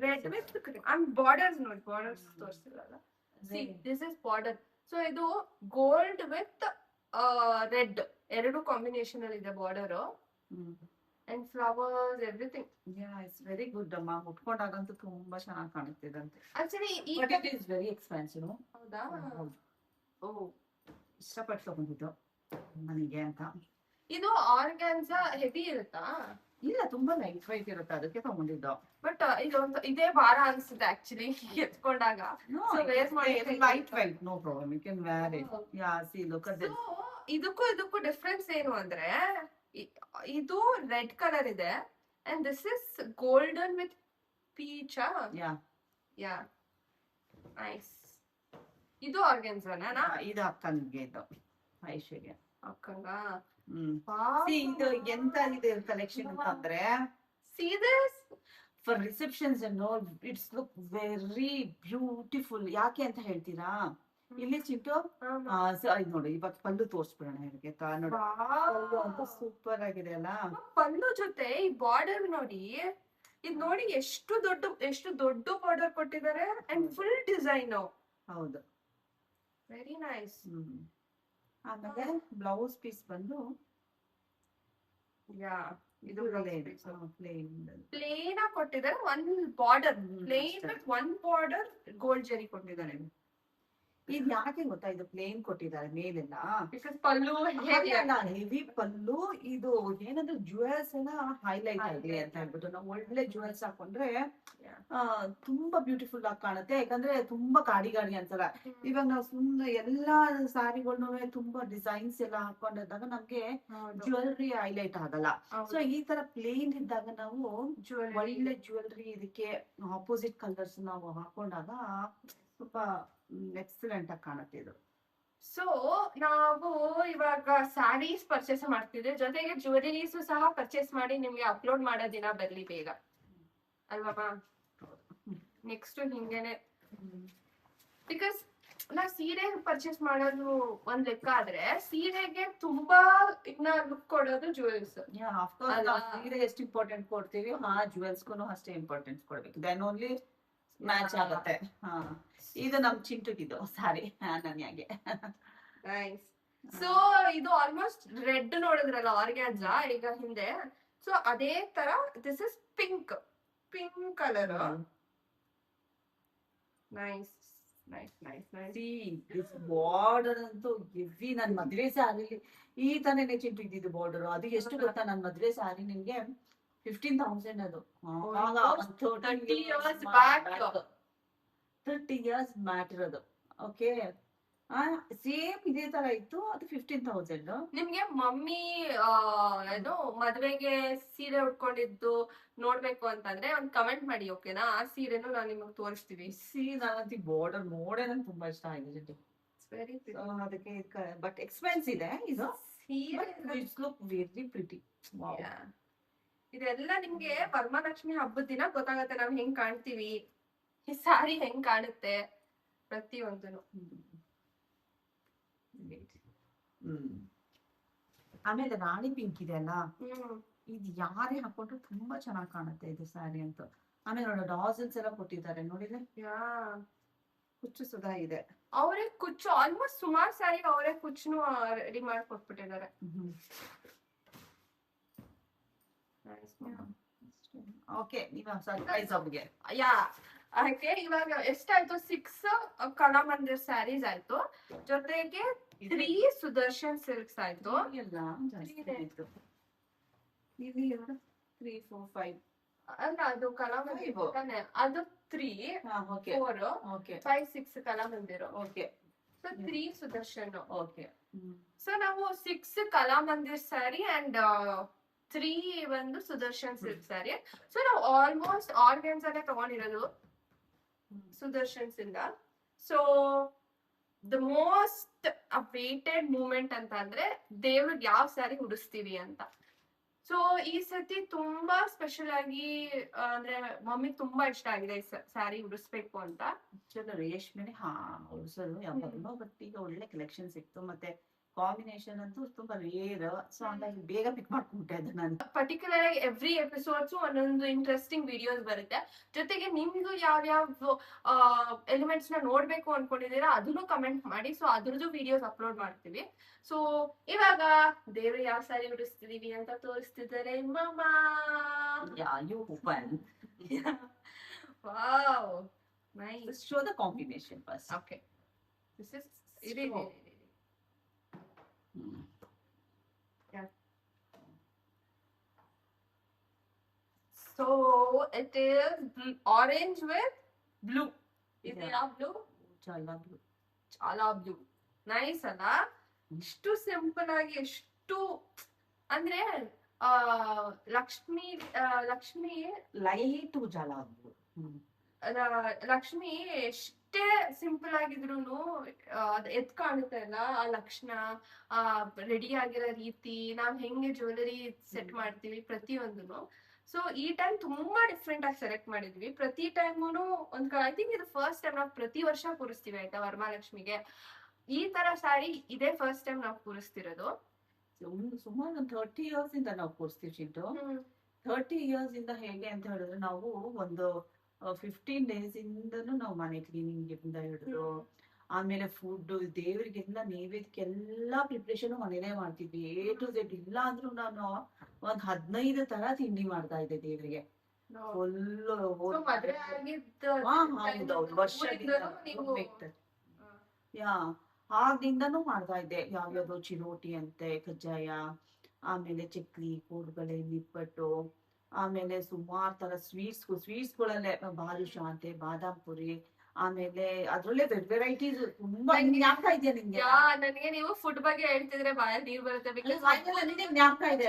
red with cream and borders ನೋಡಿ, ಬಾರ್ಡರ್ಸ್ ತೋರಿಸಿರಲ್ಲ. See this is border. So ಇದು ಗೋಲ್ಡ್ ವಿತ್ ರೆಡ್ ಎರಡು ಕಾಂಬಿನೇಷನ್ ಅಲ್ಲಿ ಇದೆ border. And flowers, everything. It's very good ಅಮ್ಮ. ಉಟ್ಕೊಂಡಾಗಂತೂ ತುಂಬಾ ಚೆನ್ನಾಗಿ ಕಾಣುತ್ತಿದಂತೆ. Actually it is very expensive. ಹೌದಾ? ಓ, ಇಷ್ಟಪಟ್ಟು ತಗೊಂಡಿದ್ದು ನನಗೆ ಅಂತ. ಇದು ಆರ್ಗಾನ್ಸಾ ಹೆವಿ ಇರುತ್ತಾ? ಇಲ್ಲ, ತುಂಬಾ ಲೈಟ್ ವೈಟ್ ಇರುತ್ತೆ, ಅದಕ್ಕೆ ತಗೊಂಡಿದ್ದು. ಬಟ್ ಇದೊಂದು ಇದೇ ಭಾರ ಅನ್ಸುತ್ತೆ ಆಕ್ಚುಲಿ ಎತ್ಕೊಂಡಾಗ. Light weight, no problem, you can wear it. Ya, see look at this. ಇದಕ್ಕೂ ಡಿಫರೆನ್ಸ್ ಏನು ಅಂದ್ರೆ, ಇದು ರೆಡ್ ಕಲರ್ ಇದೆ and this is golden with peach. Ya, nice. ಇದು ಆರ್ಗಾನ್ಸಾನಾ? ಇದು ಅಕ್ಕನಿಗೆ, ಇದು ಐಶ್ವರ್ಯ ಅಕ್ಕಂಗ. ಇದು ಎಂತ ಇದೆ ಕಲೆಕ್ಷನ್ ಅಂತಂದ್ರೆ, see this for receptions and all, it's look very beautiful. ಯಾಕೆ ಅಂತ ಹೇಳ್ತೀರಾ? ಇಲ್ಲಿ ಚಿಂಟು ಇದು ನೋಡಿ, ಇವಾಗ ಪಲ್ಲು ತೋರಿಸ್ಬಿಡೋಣ ಹೇಗೆ ನೋಡಿ. ಸೂಪರ್ ಆಗಿದೆ ಅಲ್ಲ. ಪಲ್ಲು ಜೊತೆ ಈ ಬಾರ್ಡರ್ ನೋಡಿ, ಇದು ನೋಡಿ ಎಷ್ಟು ದೊಡ್ಡ ಬಾರ್ಡರ್ ಕೊಟ್ಟಿದ್ದಾರೆ ಅಂಡ್ ಫುಲ್ ಡಿಸೈನ್. ಹೌದು, ವೆರಿ ನೈಸ್. ಆಮೇಲೆ ಬ್ಲೌಸ್ ಪೀಸ್ ಬಂದು ಇದು ಪ್ಲೇನ್ ಆಗಿ ಕೊಟ್ಟಿದ್ದಾರೆ. One border plane with one border gold ಜರಿ ಕೊಟ್ಟಿದ್ದಾರೆ. ಇದು ಯಾಕೆ ಗೊತ್ತಾ, ಇದು ಪ್ಲೇನ್ ಕೊಟ್ಟಿದ್ದಾರೆ ಮೇಲೆಲ್ಲ, ಬಿಕಾಸ್ ಪಲ್ಲು ಹೆವಿ ಪಲ್ಲು. ಇದು ಏನಾದ್ರು ಜ್ಯುವೆಲ್ಸ್ ಎಲ್ಲ ಹೈಲೈಟ್ ಆಗ್ಲಿ ಅಂತ ಹೇಳ್ಬಿಟ್ಟು ನಾವು ಒಳ್ಳೆ ಜ್ಯುವೆಲ್ಸ್ ಹಾಕೊಂಡ್ರೆ ತುಂಬಾ ಬ್ಯೂಟಿಫುಲ್ ಆಗಿ ಕಾಣುತ್ತೆ. ಯಾಕಂದ್ರೆ ತುಂಬಾ ಗಾಡಿ ಅನ್ಸಲ್ಲ. ಇವಾಗ ನಾವು ಸುಮ್ಮನೆ ಎಲ್ಲಾ ಸ್ಯಾರಿಗಳನ್ನು ತುಂಬಾ ಡಿಸೈನ್ಸ್ ಎಲ್ಲ ಹಾಕೊಂಡಿದ್ದಾಗ ನಮ್ಗೆ ಜ್ಯುವೆಲ್ರಿ ಹೈಲೈಟ್ ಆಗಲ್ಲ. ಸೊ ಈ ತರ ಪ್ಲೇನ್ ಇದ್ದಾಗ ನಾವು ಒಳ್ಳೆ ಜ್ಯುವೆಲ್ರಿ ಇದಕ್ಕೆ ಆಪೋಸಿಟ್ ಕಲರ್ಸ್ ನಾವು ಹಾಕೊಂಡಾಗ ತುಂಬಾ ಎಕ್ಸಲೆಂಟ್ ಆಗಿ ಕಾಣುತ್ತೆ ಇದು. ಸೊ ನಾವು ಇವಾಗ ಸ್ಯಾರೀಸ್ ಪರ್ಚೇಸ್ ಮಾಡ್ತಿದ್ವಿ, ಜೊತೆಗೆ ಜ್ಯುವೆಲರೀಸ್ ಸಹ ಪರ್ಚೇಸ್ ಮಾಡಿ ನಿಮ್ಗೆ ಅಪ್ಲೋಡ್ ಮಾಡೋ ದಿನ ಬರ್ಲಿ ಬೇಗ ಅಲ್ವಾ. ನೆಕ್ಸ್ಟ್ ಹಿಂಗೇನೆ, ಬಿಕಾಸ್ ನಾ ಸೀರೆ ಪರ್ಚೇಸ್ ಮಾಡೋದು ಒಂದ್ ಲೆಕ್ಕ ಆದ್ರೆ, ಸೀರೆಗೆ ತುಂಬಾ ಇನ್ನ ಲುಕ್ ಕೊಡೋದು ಜ್ಯುವೆಲ್ಸ್. ಸೀರೆ ಎಷ್ಟು ಇಂಪಾರ್ಟೆಂಟ್ ಕೊಡ್ತೀವಿ, ಜ್ಯುವೆಲ್ಸ್ಗೂ ಅಷ್ಟೇ ಇಂಪಾರ್ಟೆನ್ಸ್ ಕೊಡ್ಬೇಕು. ದೆನ್ ಓನ್ಲಿ ಮ್ಯಾಚ್ ಆಗುತ್ತೆ. ಹಾ, ಇದು ನಮ್ ಚಿಂಟುಗಿದು ಸಾರಿ ನನ್ಯಾಗೆ. ನೈಸ್. ಸೊ ಇದು ಆಲ್ಮೋಸ್ಟ್ ರೆಡ್ ನೋಡಿದ್ರಲ್ಲ ಆರ್ಗ್ಯಾನ್ಸಾ ಈಗ ಹಿಂದೆ, ಸೊ ಅದೇ ತರ this is pink colour. Nice nice nice nice. Border ಅಂತೂ ಹೆವಿ. ನನ್ ಮದ್ವೆ ಸ್ಯಾರಿ ಈ ತರನೇ ಚಿಂಟು ಇದ್ದಿದ್ದು ಬಾರ್ಡರ್. ಅದು ಎಷ್ಟು ಗೊತ್ತಾ, ನನ್ ಮದ್ವೆ ಸ್ಯಾರಿ ನಿಮ್ಗೆ 15,000 ಅದು. 30 years back. 30 years matter. Okay, same ಇದೇ ತರ ಇತ್ತು. ಅದು 15,000. ನಿಮ್ಗೆ ಮಮ್ಮಿ ಏನು ಮದ್ವೆಗೆ ಸೀರೆ ಉಟ್ಕೊಂಡಿದ್ದು ನೋಡ್ಬೇಕು ಅಂತಂದ್ರೆ ಒಂದ್ ಕಮೆಂಟ್ ಮಾಡಿ, ಓಕೆನಾ? ಆ ಸೀರೆನು ನಾನ್ ನಿಮಗ್ ತೋರಿಸ್ತೀವಿ. ನಾನಂತಿ ಬಾರ್ಡರ್ ನೋಡೇ ನಂಗೆ ತುಂಬಾ ಇಷ್ಟ ಆಗಿದೆ. ವೆರಿ ಅದಕ್ಕೆ ಬಟ್ ಎಕ್ಸ್ಪೆನ್ಸ್ ಇದೆ ಇದು. It's look very pretty. ಇದೆಲ್ಲ ನಿಮ್ಗೆ ವರಮಹಾಲಕ್ಷ್ಮಿ ಹಬ್ಬದ ದಿನ ಗೊತ್ತಾಗತ್ತೆ ನಾವ್ ಹೆಂಗ್ ಕಾಣ್ತೀವಿ, ಈ ಸಾರಿ ಹೆಂಗ್ ಕಾಣುತ್ತೆ ಪ್ರತಿಯೊಂದನು. ಆಮೇಲೆ ರಾಣಿ ಪಿಂಕ್ ಇದೆ ಅಲ್ಲ, ಇದು ಯಾರೇ ಹಾಕೊಂಡ್ರು ತುಂಬಾ ಚೆನ್ನಾಗಿ ಕಾಣುತ್ತೆ ಇದು ಸ್ಯಾರಿ ಅಂತ. ಆಮೇಲೆ ನೋಡಿ ಡಾಸಲ್ಸ್ ಎಲ್ಲ ಕೊಟ್ಟಿದ್ದಾರೆ ನೋಡಿದ್ರೆ. ಕುಚ್ಚು ಸುಧಾ ಇದೆ. ಅವರೇ ಕುಚ್ಚು ಆಲ್ಮೋಸ್ಟ್ ಸುಮಾರು ಸ್ಯಾರಿ ಅವರೇ ಕುಚ್ಚು ರೆಡಿ ಮಾಡಿ ಕೊಟ್ಬಿಟ್ಟಿದ್ದಾರೆ. ಓಕೆ, ನೀವು ಸರ್ಪ್ರೈಸ್ ಅವ್ರಿಗೆ. ಅದಕ್ಕೆ ಇವಾಗ ಎಷ್ಟಾಯ್ತು? 6 ಕಲಾಮಂದಿರ್ ಸ್ಯಾರೀಸ್ ಆಯ್ತು, ಜೊತೆಗೆ 3 ಸುದರ್ಶನ್ ಸಿಲ್ಕ್ಸ್ ಆಯ್ತು. ಅಲ್ಲ ಅದು ಕಲಾಮಂದಿರ್ ಅದು 3, 4, 5, 6 ಕಲಾಮಂದಿರು. ಸೊ 3 ಸುದರ್ಶನ್. ಸೊ ನಾವು 6 ಕಲಾಮಂದಿರ್ ಸ್ಯಾರಿ ಅಂಡ್ 3 ಒಂದು ಸುದರ್ಶನ್ ಸಿಲ್ಕ್ ಸ್ಯಾರಿ. ಸೊ ನಾವು ಆಲ್ಮೋಸ್ಟ್ ಆರ್ಗನ್ಸ್ ಅಲ್ಲೇ ತಗೊಂಡಿರೋದು ಸುದರ್ಶನ್ಸ್ ಇಂದ. So the most awaited moment ಅಂತ ಅಂದ್ರೆ ದೇವ್ರಿಗೆ ಯಾವ ಸ್ಯಾರಿ ಉಡಿಸ್ತೀವಿ ಅಂತ. ಸೊ ಈ ಸತಿ ತುಂಬಾ ಸ್ಪೆಷಲ್ ಆಗಿ ಅಂದ್ರೆ ಮಮ್ಮಿಗೆ ತುಂಬಾ ಇಷ್ಟ ಆಗಿದೆ ಈ ಸ್ಯಾರಿ ಉಡಿಸ್ಬೇಕು ಅಂತ. ರೇಷ್ಮೆನೆ ಉಡಿಸೋದು ಯಾವಾಗಲೂ, ಬಟ್ ಈಗ ಒಳ್ಳೆ ಕಲೆಕ್ಷನ್ ಸಿಕ್ತು. ಮತ್ತೆ ಕಾಂಬಿನೇಷನ್ ಅಂತೂ ತುಂಬಾ ರೇರ್. ಸೊ ಹಂಗಾಗಿ ಬೇಗ ಪಿಕ್ ಮಾಡ್ಕೊಂಡೆ ಅದು ನಾನು. ಪರ್ಟಿಕ್ಯುಲರ್ ಆಗಿ ಎವ್ರಿ ಎಪಿಸೋಡ್ಸ್ ಒಂದೊಂದು ಇಂಟ್ರೆಸ್ಟಿಂಗ್ ವಿಡಿಯೋಸ್ ಬರುತ್ತೆ. ಜೊತೆಗೆ ನಿಮ್ಗೂ ಯಾವ್ಯಾವ ಎಲಿಮೆಂಟ್ಸ್ ನ ನೋಡ್ಬೇಕು ಅನ್ಕೊಂಡಿದೀರಾ ಅದನ್ನು ಕಮೆಂಟ್ ಮಾಡಿ. ಸೊ ಅದ್ರದ್ದು ವಿಡಿಯೋಸ್ ಅಪ್ಲೋಡ್ ಮಾಡ್ತೀವಿ. ಸೊ ಇವಾಗ ದೇವ್ರ ಯಾವ ಸ್ಯಾರಿ ಉಡಿಸ್ತಿದೀವಿ ಅಂತ ತೋರಿಸ್ತಿದ್ದಾರೆ ಮಾಮಾ. Wow, nice. Show the combination first. Okay, this is yeah. So it is orange with blue. Is it blue? Chala blue. Nice ಅಲ್ಲ? ಇಷ್ಟು ಸಿಂಪಲ್ ಆಗಿ, ಎಷ್ಟು ಅಂದ್ರೆ ಲಕ್ಷ್ಮಿ ಲೈಟ್ ಉಜಾಲ ಲಕ್ಷ್ಮಿ ಎಷ್ಟೇ ಸಿಂಪಲ್ ಆಗಿದ್ರು ಎದ್ ಕಾಣುತ್ತೆ ಅಲ್ಲ ಆ ಲಕ್ಷಣ, ರೆಡಿ ಆಗಿರೋ ರೀತಿ, ನಾವ್ ಹೆಂಗೆ ಜ್ಯುವೆಲರಿ ಸೆಟ್ ಮಾಡ್ತೀವಿ ಪ್ರತಿಯೊಂದನು. ಸೊ ಈ ಟೈಮ್ ತುಂಬಾ ಡಿಫ್ರೆಂಟ್ ಆಗಿ ಸೆಲೆಕ್ಟ್ ಮಾಡಿದ್ವಿ. ಪ್ರತಿ ಟೈಮೂನು ಐ ಥಿಂಕ್ ಇದು ಫಸ್ಟ್ ಟೈಮ್ ನಾವು ಪ್ರತಿ ವರ್ಷ ಕೂರಿಸ್ತೀವಿ ಆಯ್ತಾ ವರಮಹಾಲಕ್ಷ್ಮಿಗೆ. ಈ ತರ ಸ್ಯಾರಿ ಇದೇ ಫಸ್ಟ್ ಟೈಮ್ ನಾವು ಕೂರಿಸ್ತಿರೋದು. ಸುಮಾರು 30 years ಇಂದ ನಾವು ಕೂರಿಸ್ತೀವಿ ಚಿಂಟು. 30 years ಇಂದ ಹೇಗೆ ಅಂತ ಹೇಳಿದ್ರೆ, ನಾವು ಒಂದು 15 days ಇಂದನು ನಾವು ಮನೆ ಕ್ಲೀನಿಂಗ್ ಇಂದ ಹಿಡಿದು, ಆಮೇಲೆ ಫುಡ್ ದೇವರಿಗೆಲ್ಲ ನೈವೇದ್ಯಕ್ಕೆಲ್ಲಾ ಪ್ರಿಪ್ರೇಷನ್ ಮನೇನೆ ಮಾಡ್ತಿದ್ವಿ. A to Z. ಇಲ್ಲ ಅಂದ್ರೂ ನಾನು ಒಂದ್ 15 ತರ ತಿಂಡಿ ಮಾಡ್ತಾ ಇದ್ದೆ ದೇವರಿಗೆ. ಆಗ್ದಿಂದನೂ ಮಾಡ್ತಾ ಇದ್ದೆ. ಯಾವ್ಯಾವ್ದು ಚಿರೋಟಿ ಅಂತೆ, ಕಜ್ಜಾಯ, ಆಮೇಲೆ ಚಕ್ಲಿ, ಕೋಡ್ಬಳೆ, ನಿಪ್ಪಟ್ಟು, ಆಮೇಲೆ ಸುಮಾರು ತರ ಸ್ವೀಟ್ಸ್ಗಳಲ್ಲೇ ಬಾದುಷಾ ಅಂತೆ, ಬಾದಾಮ್ ಪುರಿ, ಆಮೇಲೆ ಅದ್ರಲ್ಲೇ ವೆರೈಟೀಸ್ ತುಂಬಾ. ಜ್ಞಾಪಕ ಇದೆಯಾ ನಿಮ್ಗೆ? ನನಗೆ ನೀವು ಫುಡ್ ಬಗ್ಗೆ ಹೇಳ್ತಿದ್ರೆ ಬಾಯಲ್ಲಿ ನೀರ್ ಬರುತ್ತೆ. ಜ್ಞಾಪಕ ಇದೆ